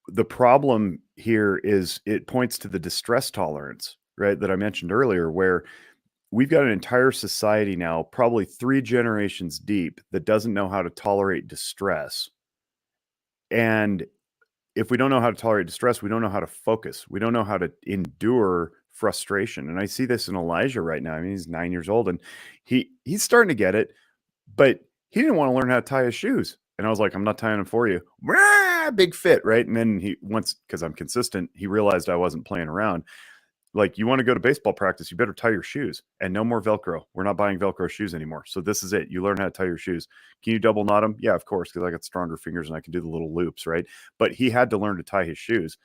the problem here is it points to the distress tolerance, right? That I mentioned earlier, where we've got an entire society now, probably 3 generations deep, that doesn't know how to tolerate distress. And if we don't know how to tolerate distress, we don't know how to focus. We don't know how to endure frustration. And I see this in Elijah right now. I mean, he's 9 years old and he's starting to get it, but he didn't want to learn how to tie his shoes. And I was like, I'm not tying them for you. Rah, big fit, right? And then because I'm consistent, he realized I wasn't playing around. Like, you want to go to baseball practice, you better tie your shoes, and no more Velcro. We're not buying Velcro shoes anymore. So this is it. You learn how to tie your shoes. Can you double knot them? Yeah, of course, because I got stronger fingers and I can do the little loops, right? But he had to learn to tie his shoes.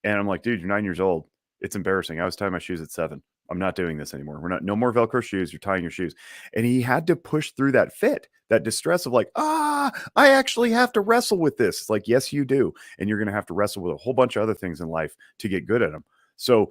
And I'm like, dude, you're 9 years old. It's embarrassing. I was tying my shoes at 7. I'm not doing this anymore. No more Velcro shoes. You're tying your shoes. And he had to push through that fit, that distress of like, I actually have to wrestle with this. It's like, yes, you do. And you're going to have to wrestle with a whole bunch of other things in life to get good at them. So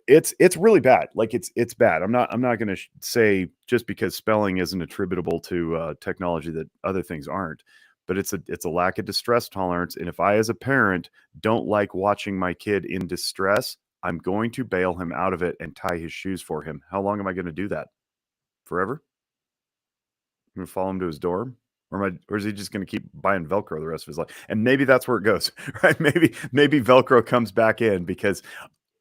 it's really bad. Like it's bad. I'm not going to say just because spelling isn't attributable to technology that other things aren't, but it's a lack of distress tolerance. And if I, as a parent, don't like watching my kid in distress, I'm going to bail him out of it and tie his shoes for him. How long am I going to do that? Forever? I'm going to follow him to his dorm? Or is he just going to keep buying Velcro the rest of his life? And maybe that's where it goes, right? Maybe Velcro comes back in because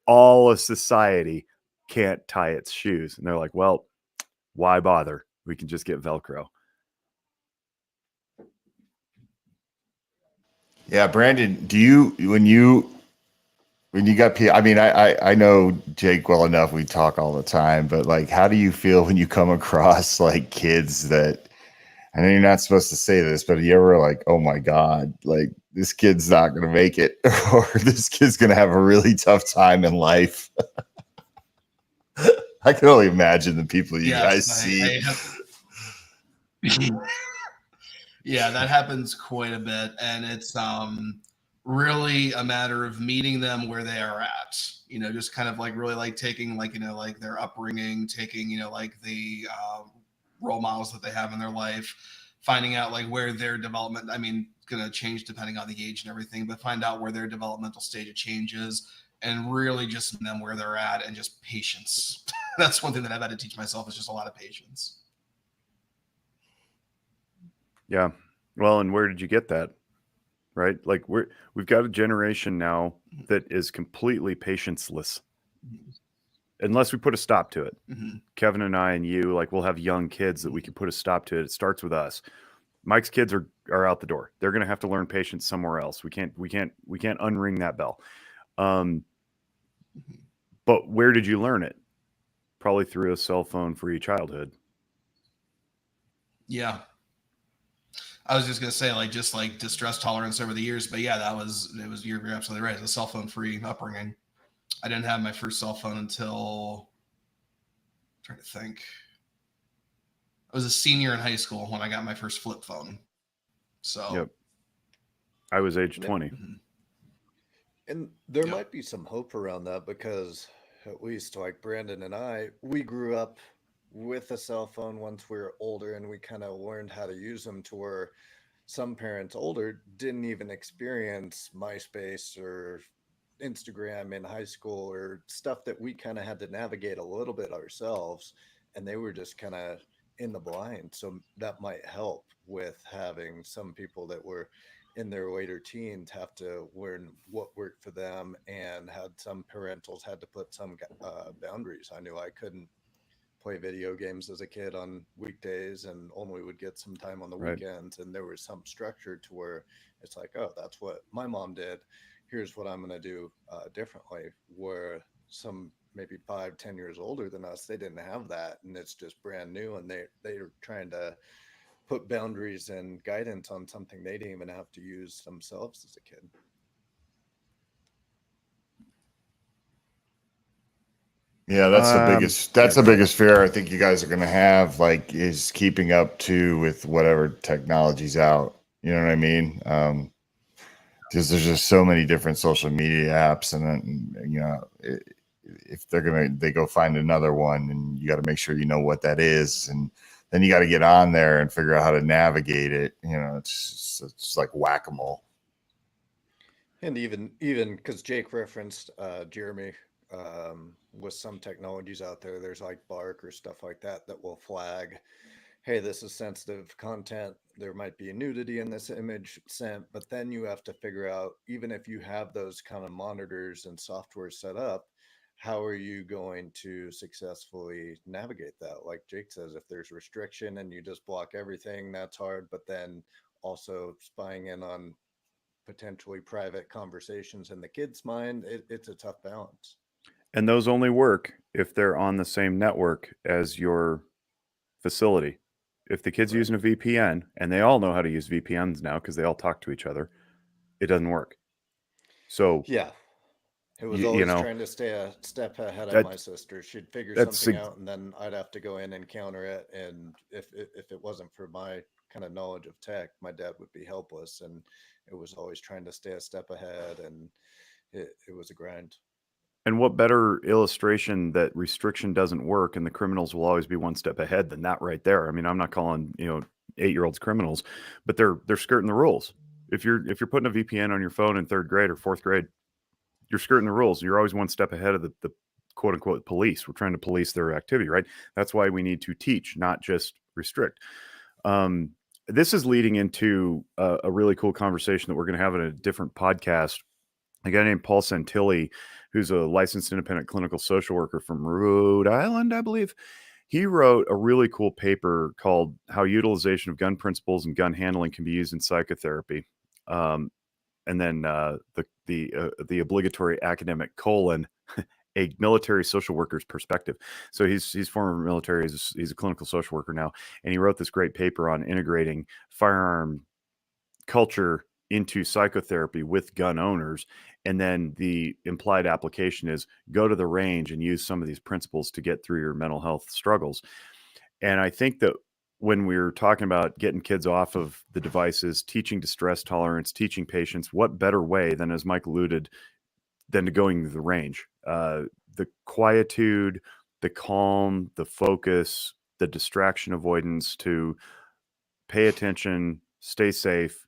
all of society can't tie its shoes. And they're like, well, why bother? We can just get Velcro. Yeah, Brandon, when you got I mean, I know Jake well enough. We talk all the time, but like, how do you feel when you come across like kids that, I know you're not supposed to say this, but you ever like, oh my God, like this kid's not going to make it, or this kid's going to have a really tough time in life? I can only imagine the people you guys see. Yeah, that happens quite a bit. And it's really a matter of meeting them where they are at, just kind of like really like taking like, like their upbringing, taking, like the role models that they have in their life, finding out like where their development, I mean, going to change depending on the age and everything, but find out where their developmental stage of change is and really just them where they're at and just patience. That's one thing that I've had to teach myself is just a lot of patience. Yeah. Well, and where did you get that? Right? Like we've got a generation now that is completely patienceless. Unless we put a stop to it. Mm-hmm. Kevin and I and you, like, we'll have young kids that we can put a stop to it. It starts with us. Mike's kids are out the door. They're going to have to learn patience somewhere else. We can't unring that bell. But where did you learn it? Probably through a cell phone free childhood. Yeah. I was just going to say, like, just like distress tolerance over the years. But yeah, you're absolutely right. It's a cell phone free upbringing. I didn't have my first cell phone until, I'm trying to think. I was a senior in high school when I got my first flip phone. So yep. I was age 20. Mm-hmm. And there might be some hope around that because at least like Brandon and I, we grew up with a cell phone once we were older and we kind of learned how to use them, to where some parents older didn't even experience MySpace or Instagram in high school, or stuff that we kind of had to navigate a little bit ourselves, and they were just kind of in the blind. So that might help with having some people that were in their later teens have to learn what worked for them, and had some parentals had to put some boundaries. I knew I couldn't play video games as a kid on weekdays and only would get some time on the Right. weekends. And there was some structure to where it's like, oh, that's what my mom did. Here's what I'm going to do differently. Where some maybe 5-10 years older than us, they didn't have that. And it's just brand new. And they're trying to put boundaries and guidance on something they didn't even have to use themselves as a kid. Yeah, that's the biggest fear I think you guys are going to have, like, is keeping up to with whatever technology's out. You know what I mean? Because there's just so many different social media apps, and then, you know, if they go find another one, and you got to make sure you know what that is, and then you got to get on there and figure out how to navigate it. You know, it's like whack-a-mole. And even because Jake referenced Jeremy, with some technologies out there, there's like Bark or stuff like that that will flag, hey, this is sensitive content. There might be nudity in this image sent, but then you have to figure out, even if you have those kind of monitors and software set up, how are you going to successfully navigate that? Like Jake says, if there's restriction and you just block everything, that's hard. But then also spying in on potentially private conversations in the kid's mind, it's a tough balance. And those only work if they're on the same network as your facility. If the kid's Right. using a VPN, and they all know how to use VPNs now because they all talk to each other, it doesn't work. So Yeah. It was you always know trying to stay a step ahead of that my sister. She'd figure that's something out, and then I'd have to go in and counter it. And if it wasn't for my kind of knowledge of tech, my dad would be helpless. And it was always trying to stay a step ahead, and it was a grind. and what better illustration that restriction doesn't work and the criminals will always be one step ahead than that right there. I mean, I'm not calling 8-year-olds criminals, but they're skirting the rules. If you're putting a VPN on your phone in 3rd grade or 4th grade, you're skirting the rules. You're always one step ahead of the quote unquote police. We're trying to police their activity, right? That's why we need to teach, not just restrict. This is leading into a really cool conversation that we're going to have in a different podcast. A guy named Paul Santilli, who's a licensed independent clinical social worker from Rhode Island, I believe. He wrote a really cool paper called How Utilization of Gun Principles and Gun Handling Can Be Used in Psychotherapy. And then the obligatory academic : a military social worker's perspective. So he's former military. He's a clinical social worker now. And he wrote this great paper on integrating firearm culture into psychotherapy with gun owners. And then the implied application is go to the range and use some of these principles to get through your mental health struggles. And I think that when we're talking about getting kids off of the devices, teaching distress tolerance, teaching patience, what better way than, as Mike alluded, than to going to the range? The quietude, the calm, the focus, the distraction avoidance, to pay attention, stay safe,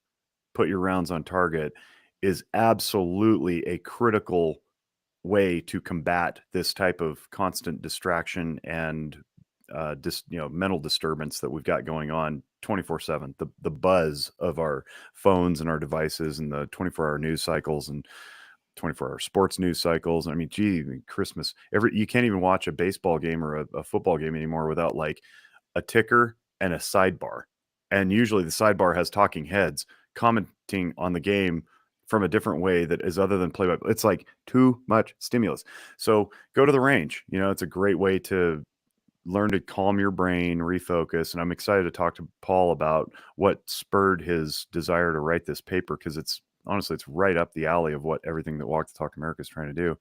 put your rounds on target, is absolutely a critical way to combat this type of constant distraction and mental disturbance that we've got going on 24/7. The buzz of our phones and our devices, and the 24-hour news cycles and 24-hour sports news cycles. I mean, Christmas, you can't even watch a baseball game or a football game anymore without like a ticker and a sidebar. And usually the sidebar has talking heads commenting on the game from a different way that is other than play by. It's like too much stimulus. So go to the range. It's a great way to learn to calm your brain, refocus. And I'm excited to talk to Paul about what spurred his desire to write this paper, because it's right up the alley of what everything that Walk the Talk America is trying to do.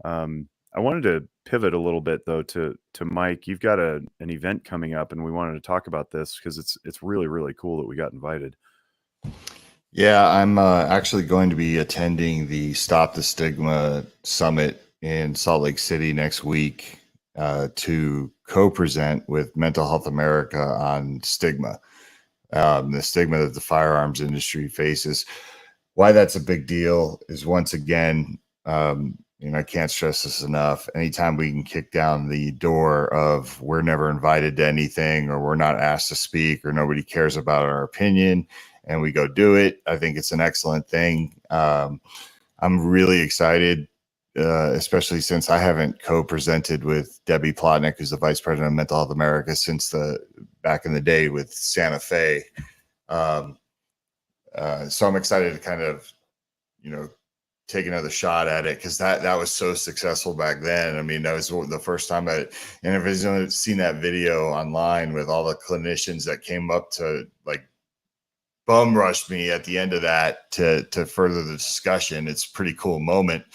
I wanted to pivot a little bit though to Mike. You've got an event coming up, and we wanted to talk about this because it's really, really cool that we got invited. Yeah, I'm actually going to be attending the Stop the Stigma Summit in Salt Lake City next week to co-present with Mental Health America on stigma, the stigma that the firearms industry faces. Why that's a big deal is, once again, I can't stress this enough. Anytime we can kick down the door of we're never invited to anything, or we're not asked to speak, or nobody cares about our opinion, and we go do it. I think it's an excellent thing. I'm really excited, especially since I haven't co-presented with Debbie Plotnick, who's the Vice President of Mental Health America, since back in the day with Santa Fe. So I'm excited to kind of, take another shot at it, because that was so successful back then. I mean, that was the first time and if anyone's seen that video online with all the clinicians that came up to like bum rushed me at the end of that to further the discussion, it's a pretty cool moment.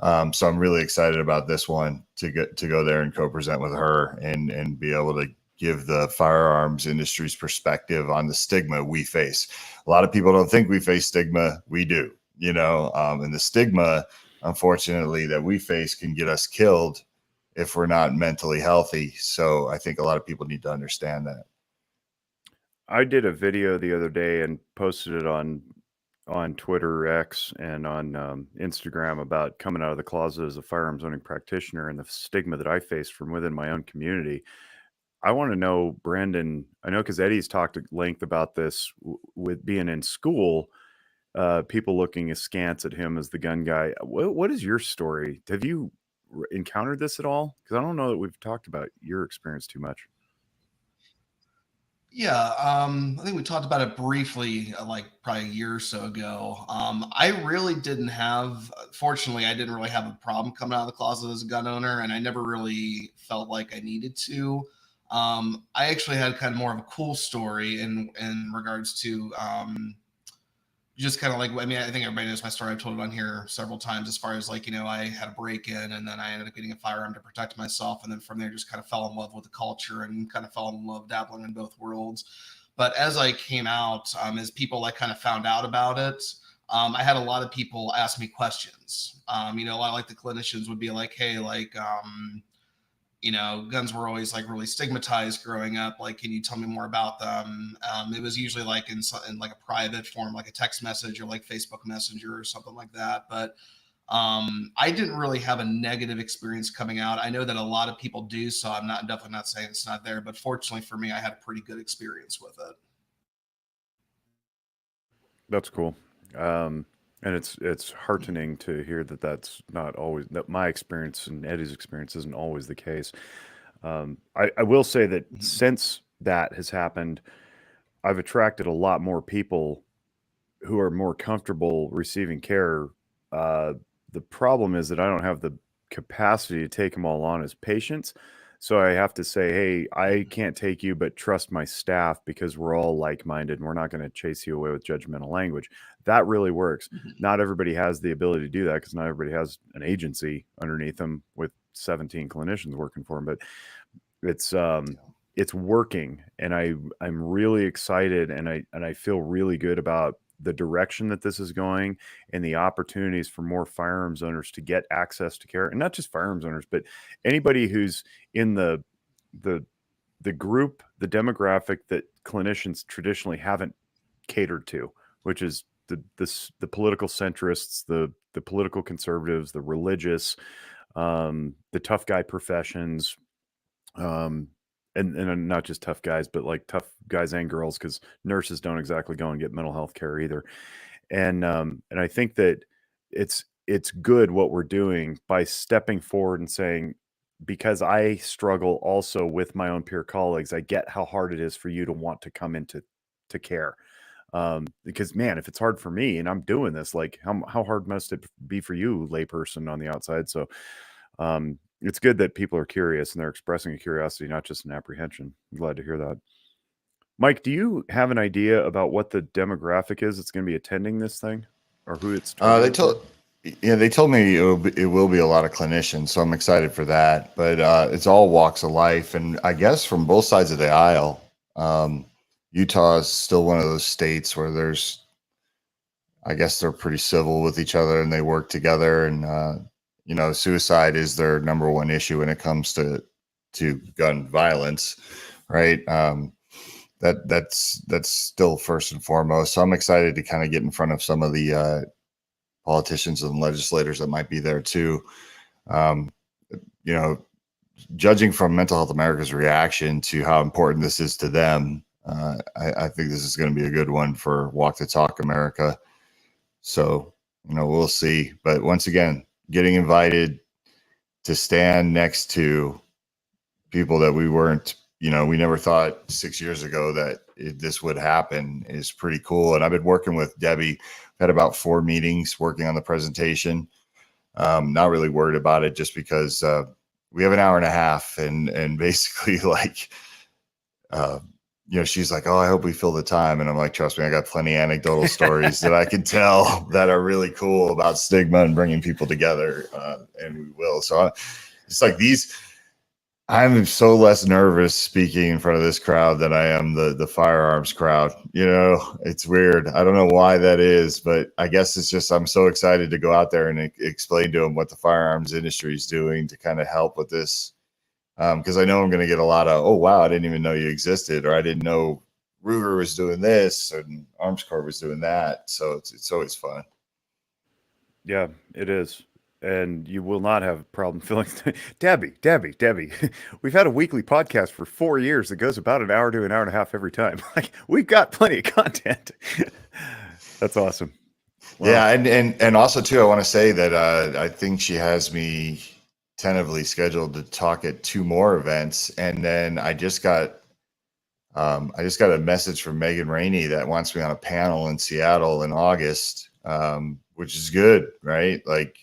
So I'm really excited about this one to go there and co-present with her and be able to give the firearms industry's perspective on the stigma we face. A lot of people don't think we face stigma. We do. And the stigma, unfortunately, that we face can get us killed if we're not mentally healthy. So I think a lot of people need to understand that. I did a video the other day and posted it on Twitter, X, and on Instagram about coming out of the closet as a firearms owning practitioner and the stigma that I face from within my own community. I want to know, Brandon, I know because Eddie's talked at length about this with being in school. People looking askance at him as the gun guy. What is your story? Have you encountered this at all? Because I don't know that we've talked about your experience too much. Yeah, I think we talked about it briefly, like probably a year or so ago. I really didn't have, fortunately, I didn't really have a problem coming out of the closet as a gun owner, and I never really felt like I needed to. I actually had kind of more of a cool story in regards to just kind of like, I mean, I think everybody knows my story. I've told it on here several times as far as like, I had a break in and then I ended up getting a firearm to protect myself. And then from there, just kind of fell in love with the culture and kind of fell in love dabbling in both worlds. But as I came out, as people like kind of found out about it, I had a lot of people ask me questions. A lot of like the clinicians would be like, hey, like, guns were always like really stigmatized growing up. Like, can you tell me more about them? It was usually like in like a private form, like a text message or like Facebook Messenger or something like that. But I didn't really have a negative experience coming out. I know that a lot of people do, so I'm definitely not saying it's not there. But fortunately for me, I had a pretty good experience with it. That's cool. And it's heartening to hear that that's not always, that my experience and Eddie's experience isn't always the case. I will say that since that has happened, I've attracted a lot more people who are more comfortable receiving care. The problem is that I don't have the capacity to take them all on as patients. So I have to say, hey, I can't take you, but trust my staff because we're all like-minded and we're not going to chase you away with judgmental language. That really works. Not everybody has the ability to do that because not everybody has an agency underneath them with 17 clinicians working for them, but it's working. And I'm really excited and I feel really good about the direction that this is going and the opportunities for more firearms owners to get access to care, and not just firearms owners, but anybody who's in the group, the demographic that clinicians traditionally haven't catered to, which is the political centrists, the political conservatives, the religious, the tough guy professions, and not just tough guys, but like tough guys and girls, because nurses don't exactly go and get mental health care either. And I think that it's good what we're doing by stepping forward and saying, because I struggle also with my own peer colleagues, I get how hard it is for you to want to come into care. Because man, if it's hard for me and I'm doing this, like how hard must it be for you, layperson on the outside? So it's good that people are curious and they're expressing a curiosity, not just an apprehension. I'm glad to hear that. Mike, do you have an idea about what the demographic is that's going to be attending this thing, or who it's targeted? They told me it will be a lot of clinicians, so I'm excited for that. But it's all walks of life, and I guess from both sides of the aisle. Utah is still one of those states where I guess they're pretty civil with each other and they work together, and suicide is their number one issue when it comes to gun violence, right? That's still first and foremost. So I'm excited to kind of get in front of some of the politicians and legislators that might be there too. Judging from Mental Health America's reaction to how important this is to them, I think this is going to be a good one for Walk the Talk America. So, we'll see. But once again, getting invited to stand next to people that we weren't, we never thought 6 years ago that this would happen is pretty cool. And I've been working with Debbie, had about 4 meetings working on the presentation. Not really worried about it just because we have an hour and a half and basically like, she's like, oh, I hope we fill the time. And I'm like, trust me, I got plenty of anecdotal stories that I can tell that are really cool about stigma and bringing people together. And we will. So it's like I'm so less nervous speaking in front of this crowd than I am the firearms crowd. It's weird. I don't know why that is, but I guess it's just I'm so excited to go out there and explain to them what the firearms industry is doing to kind of help with this. Because I know I'm going to get a lot of, oh, wow, I didn't even know you existed, or I didn't know Ruger was doing this and Arms Corps was doing that. So it's always fun. Yeah, it is. And you will not have a problem filling. Debbie, we've had a weekly podcast for 4 years that goes about an hour to an hour and a half every time. Like, we've got plenty of content. That's awesome. Wow. Yeah. And also too, I want to say that I think she has me tentatively scheduled to talk at 2 more events. And then I just got a message from Megan Rainey that wants me on a panel in Seattle in August, which is good, right? Like,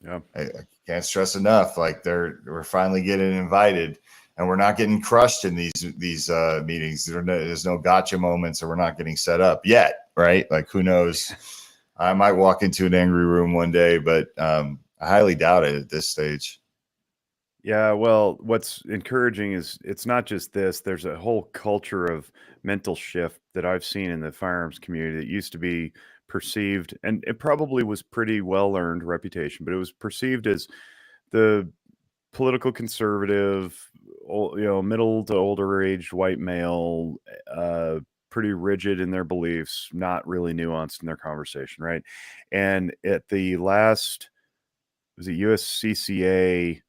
yeah, I can't stress enough. Like we're finally getting invited, and we're not getting crushed in these meetings. There's no gotcha moments, or we're not getting set up yet, right? Like, who knows? I might walk into an angry room one day, but I highly doubt it at this stage. Yeah, well, what's encouraging is it's not just this. There's a whole culture of mental shift that I've seen in the firearms community that used to be perceived, and it probably was pretty well earned reputation, but it was perceived as the political conservative, middle to older aged white male, pretty rigid in their beliefs, not really nuanced in their conversation, right? And at the last, was it USCCA?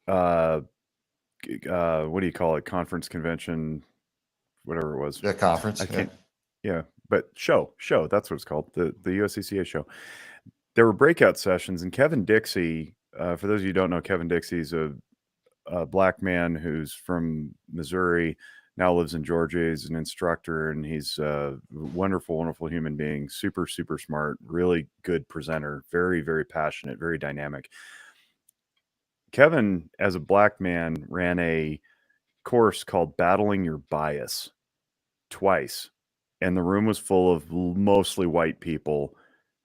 What do you call it? Conference, convention, whatever it was. The conference. I can't. Yeah, but show. That's what it's called. The USCCA show. There were breakout sessions, and Kevin Dixie. For those of you who don't know, Kevin Dixie's a black man who's from Missouri, now lives in Georgia. He's an instructor, and he's a wonderful, wonderful human being. Super, super smart. Really good presenter. Very, very passionate. Very dynamic. Kevin, as a black man, ran a course called Battling Your Bias twice. And the room was full of mostly white people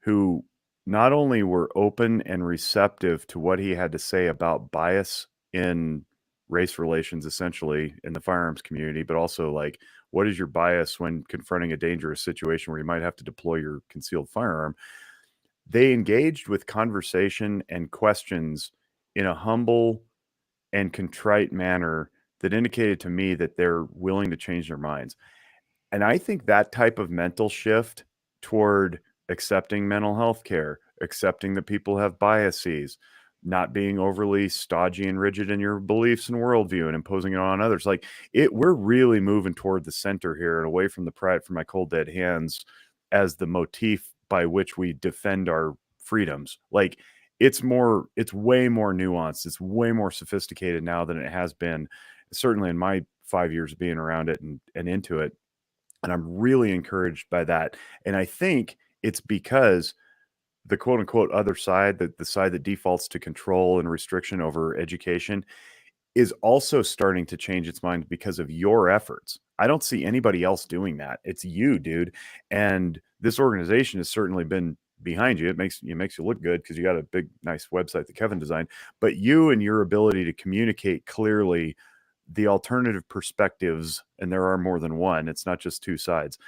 who not only were open and receptive to what he had to say about bias in race relations, essentially in the firearms community, but also like, what is your bias when confronting a dangerous situation where you might have to deploy your concealed firearm? They engaged with conversation and questions in a humble and contrite manner that indicated to me that they're willing to change their minds. And I think that type of mental shift toward accepting mental health care, accepting that people have biases, not being overly stodgy and rigid in your beliefs and worldview and imposing it on others. Like we're really moving toward the center here and away from the pride for my cold dead hands as the motif by which we defend our freedoms. Like it's way more nuanced. It's way more sophisticated now than it has been, certainly in my 5 years of being around it and into it. And I'm really encouraged by that. And I think it's because the quote unquote other side, the side that defaults to control and restriction over education, is also starting to change its mind because of your efforts. I don't see anybody else doing that. It's you, dude. And this organization has certainly been behind you. It makes you look good because you got a big, nice website that Kevin designed. But you and your ability to communicate clearly the alternative perspectives, and there are more than one, it's not just two sides,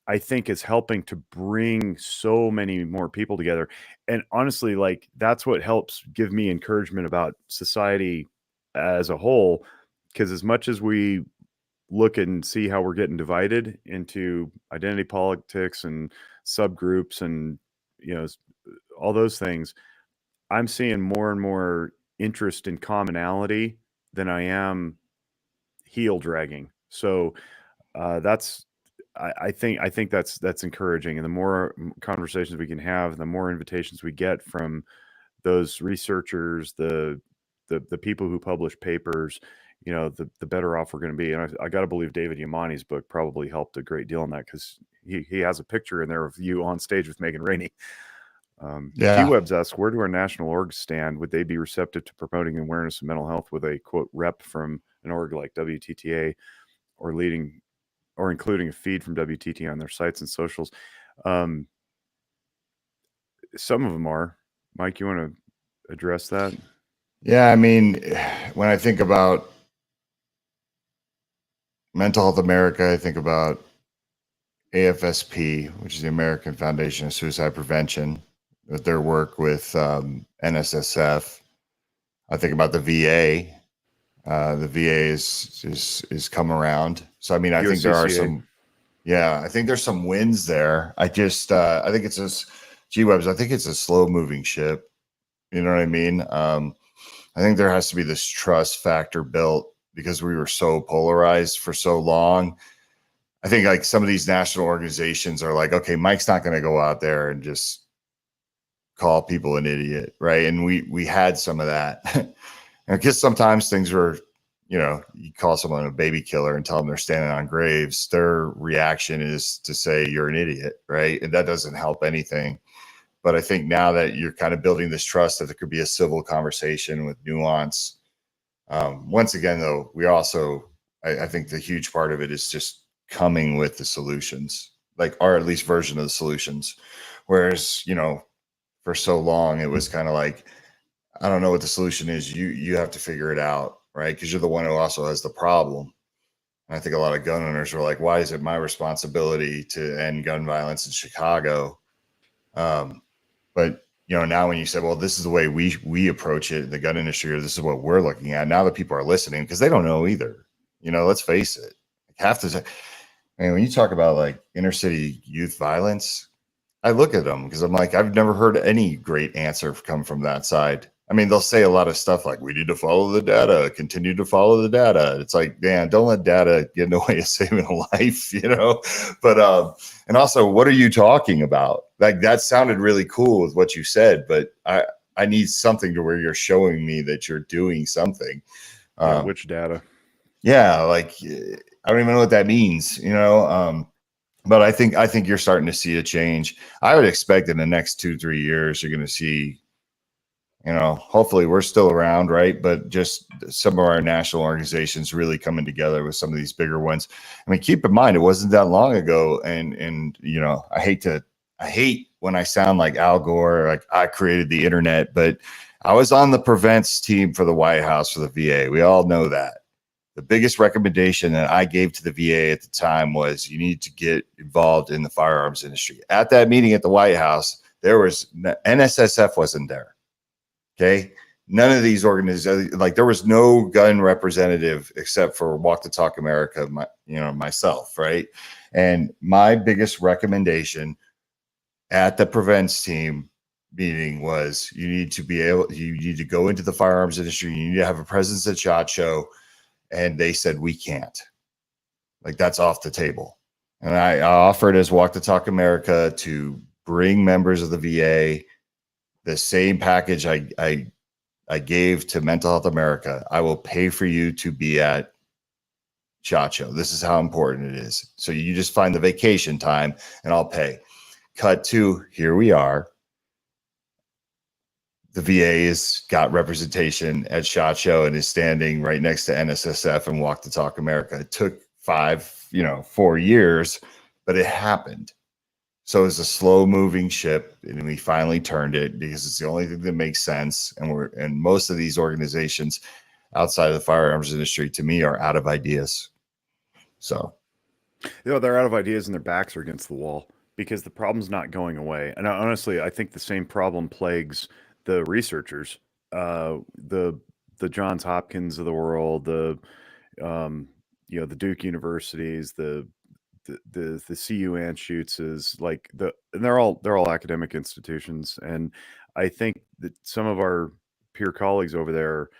I think is helping to bring so many more people together. And honestly, like that's what helps give me encouragement about society as a whole. Because as much as we look and see how we're getting divided into identity politics and subgroups and, all those things, I'm seeing more and more interest in commonality than I am heel dragging. So that's I think that's encouraging, and the more conversations we can have, the more invitations we get from those researchers, the people who publish papers, the better off we're going to be. And I got to believe David Yamani's book probably helped a great deal in that, because he has a picture in there of you on stage with Megan Rainey. Yeah. G-Webs asks, where do our national orgs stand? Would they be receptive to promoting awareness of mental health with a quote rep from an org like WTTA, or leading or including a feed from WTTA on their sites and socials? Some of them are. Mike, you want to address that? Yeah, I mean, when I think about Mental Health America, I think about AFSP, which is the American Foundation of Suicide Prevention, with their work with NSSF. I think about the VA. The VA is come around. So I mean, I think there are USCCA. some. Yeah, I think there's some wins there. I just I think it's just G-Webs. I think it's a slow moving ship. You know what I mean? I think there has to be this trust factor built, because we were so polarized for so long. I think like some of these national organizations are like, okay, Mike's not going to go out there and just call people an idiot, right? And we had some of that. Because sometimes things were, you call someone a baby killer and tell them they're standing on graves. Their reaction is to say you're an idiot, right? And that doesn't help anything. But I think now that you're kind of building this trust that there could be a civil conversation with nuance. Once again, though, we also, I think the huge part of it is just coming with the solutions, like, or at least version of the solutions. Whereas, for so long, it was kind of like, I don't know what the solution is. You have to figure it out, right? Because you're the one who also has the problem. And I think a lot of gun owners were like, why is it my responsibility to end gun violence in Chicago? But now when you say, well, this is the way we approach it in the gun industry, or this is what we're looking at, now that people are listening, because they don't know either. Let's face it. Half the, when you talk about like inner city youth violence, I look at them because I'm like, I've never heard any great answer come from that side. I mean, they'll say a lot of stuff like, we need to follow the data, continue to follow the data. It's like, man, don't let data get in the way of saving a life, But, and also, what are you talking about? Like, that sounded really cool with what you said, but I need something to where you're showing me that you're doing something. Which data? Yeah, like, I don't even know what that means, but I think you're starting to see a change. I would expect in the next 2-3 years, you're going to see, hopefully we're still around, right? But just some of our national organizations really coming together with some of these bigger ones. I mean, keep in mind, it wasn't that long ago. And I hate when I sound like Al Gore, like I created the internet, but I was on the prevents team for the White House for the VA. We all know that. The biggest recommendation that I gave to the VA at the time was you need to get involved in the firearms industry. At that meeting at the White House, there was NSSF wasn't there. Okay. None of these organizations, like there was no gun representative except for Walk the Talk America, myself. Right. And my biggest recommendation at the prevents team meeting was you need to go into the firearms industry. You need to have a presence at SHOT Show. And they said, we can't. Like, that's off the table. And I offered as Walk the Talk America to bring members of the VA the same package I gave to Mental Health America. I will pay for you to be at SHOT Show. This is how important it is. So you just find the vacation time and I'll pay. Cut to, here we are. The VA has got representation at SHOT Show and is standing right next to NSSF and Walk the Talk America. It took 4 years, but it happened. So it's a slow moving ship, and we finally turned it because it's the only thing that makes sense. And most of these organizations outside of the firearms industry, to me, are out of ideas. So, they're out of ideas and their backs are against the wall because the problem's not going away. And honestly, I think the same problem plagues the researchers, the Johns Hopkins of the world, the Duke universities, the CU Anschutz is like and they're all academic institutions. And I think that some of our peer colleagues over there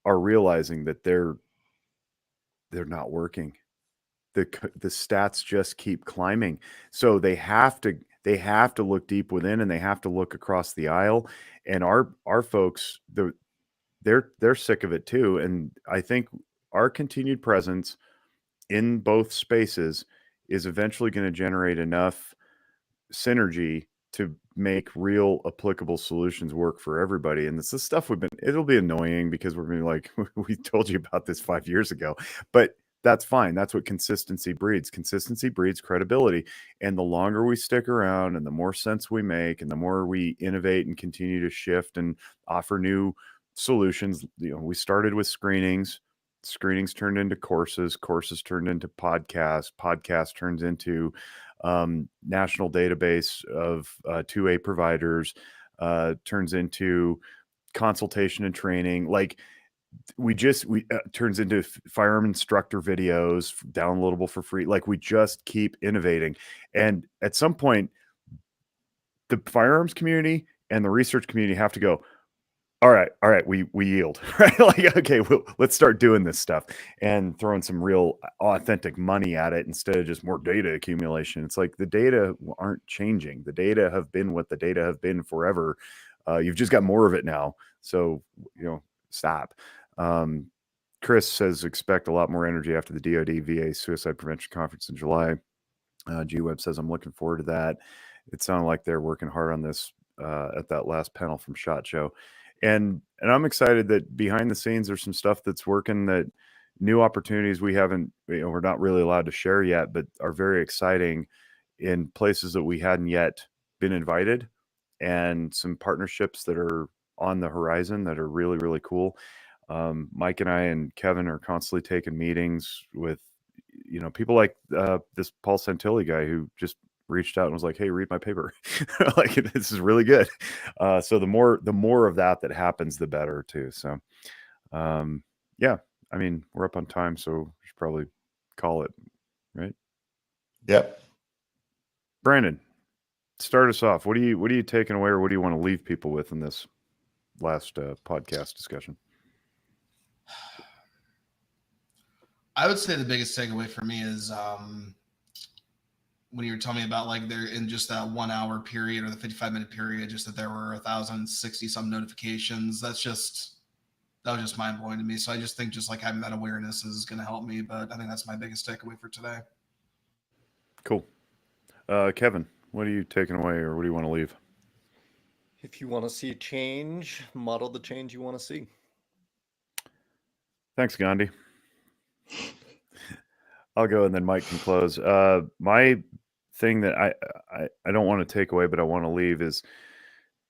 are realizing that they're not working. the stats just keep climbing. So they have to look deep within, and they have to look across the aisle. And our folks, they're sick of it too. And I think our continued presence in both spaces is eventually going to generate enough synergy to make real applicable solutions work for everybody. And this is stuff it'll be annoying because we're going to be like, we told you about this 5 years ago, but that's fine. That's what consistency breeds. Consistency breeds credibility. And the longer we stick around and the more sense we make and the more we innovate and continue to shift and offer new solutions, we started with screenings turned into courses turned into podcast turns into national database of 2A providers, turns into consultation and training. Like we turns into firearm instructor videos downloadable for free. Like we just keep innovating. And at some point, the firearms community and the research community have to go, all right, we yield, right? Like, okay, let's start doing this stuff and throwing some real authentic money at it instead of just more data accumulation. It's like the data aren't changing. The data have been what the data have been forever. You've just got more of it now. So, stop. Chris says expect a lot more energy after the DoD VA Suicide Prevention Conference in July. G-Web says, I'm looking forward to that. It sounded like they're working hard on this at that last panel from SHOT Show. And I'm excited that behind the scenes there's some stuff that's working, that new opportunities we haven't, we're not really allowed to share yet, but are very exciting in places that we hadn't yet been invited, and some partnerships that are on the horizon that are really, really cool. Mike and I and Kevin are constantly taking meetings with, people like this Paul Santilli guy who just reached out and was like, hey, read my paper. Like, this is really good. So the more of that happens, the better too. So yeah, I mean, we're up on time, so we should probably call it, right? Yep. Brandon, start us off. What are you taking away, or what do you want to leave people with in this last podcast discussion? I would say the biggest takeaway for me is when you were telling me about, like, there in just that 1 hour period or the 55-minute period, just that there were 1,060 some notifications. That was just mind blowing to me. So I just think just like having that awareness is going to help me. But I think that's my biggest takeaway for today. Cool. Kevin, what are you taking away, or what do you want to leave? If you want to see change, model the change you want to see. Thanks, Gandhi. I'll go and then Mike can close. My thing that I don't want to take away, but I want to leave is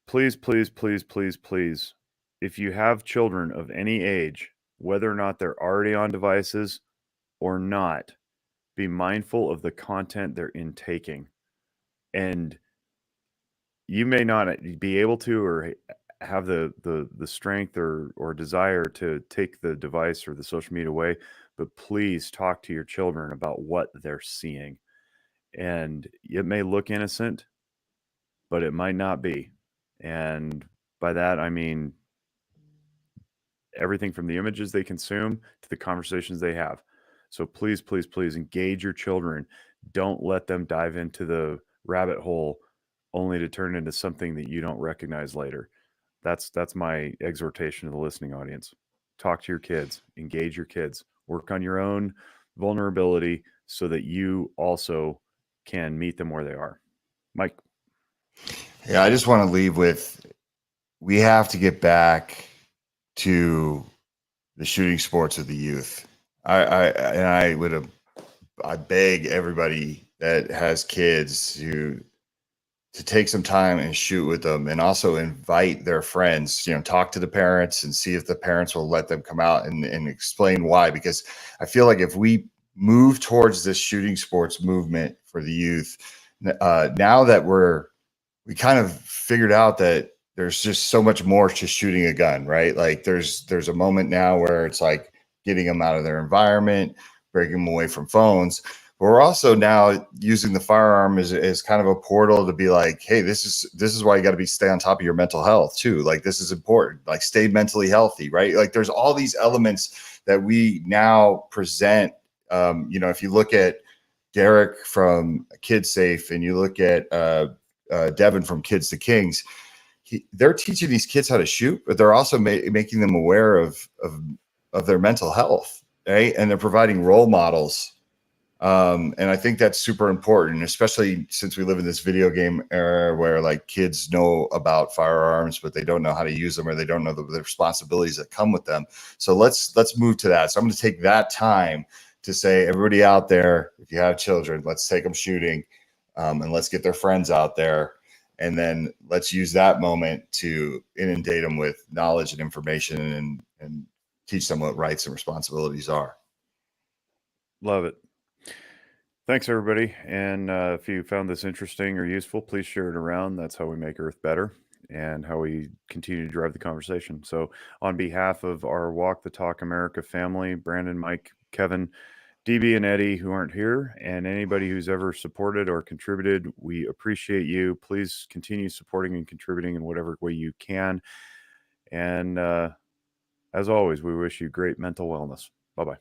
please, please, please, please, please, if you have children of any age, whether or not they're already on devices or not, be mindful of the content they're intaking. And you may not be able to or have the strength or desire to take the device or the social media away, but please talk to your children about what they're seeing. And it may look innocent, but it might not be. And by that, I mean everything from the images they consume to the conversations they have. So please, please, please engage your children. Don't let them dive into the rabbit hole only to turn into something that you don't recognize later. That's my exhortation to the listening audience. Talk to your kids, engage your kids, work on your own vulnerability so that you also can meet them where they are. Mike. Yeah, I just want to leave with, we have to get back to the shooting sports of the youth. I beg everybody that has kids to take some time and shoot with them, and also invite their friends, talk to the parents and see if the parents will let them come out and explain why. Because I feel like if we move towards this shooting sports movement for the youth, now that we kind of figured out that there's just so much more to shooting a gun, right? Like there's a moment now where it's like getting them out of their environment, breaking them away from phones. But we're also now using the firearm as kind of a portal to be like, hey, this is why you got to stay on top of your mental health too. Like, this is important. Like, stay mentally healthy, right? Like, there's all these elements that we now present If you look at Derek from Kids Safe and you look at Devin from Kids to Kings, they're teaching these kids how to shoot, but they're also making them aware of their mental health, right? And they're providing role models. And I think that's super important, especially since we live in this video game era where like kids know about firearms, but they don't know how to use them, or they don't know the responsibilities that come with them. So let's move to that. So I'm going to take that time to say, everybody out there, if you have children, let's take them shooting, and let's get their friends out there. And then let's use that moment to inundate them with knowledge and information and teach them what rights and responsibilities are. Love it. Thanks, everybody. And if you found this interesting or useful, please share it around. That's how we make Earth better and how we continue to drive the conversation. So on behalf of our Walk the Talk America family, Brandon, Mike, Kevin, DB, and Eddie, who aren't here, and anybody who's ever supported or contributed, we appreciate you. Please continue supporting and contributing in whatever way you can. And as always, we wish you great mental wellness. Bye-bye.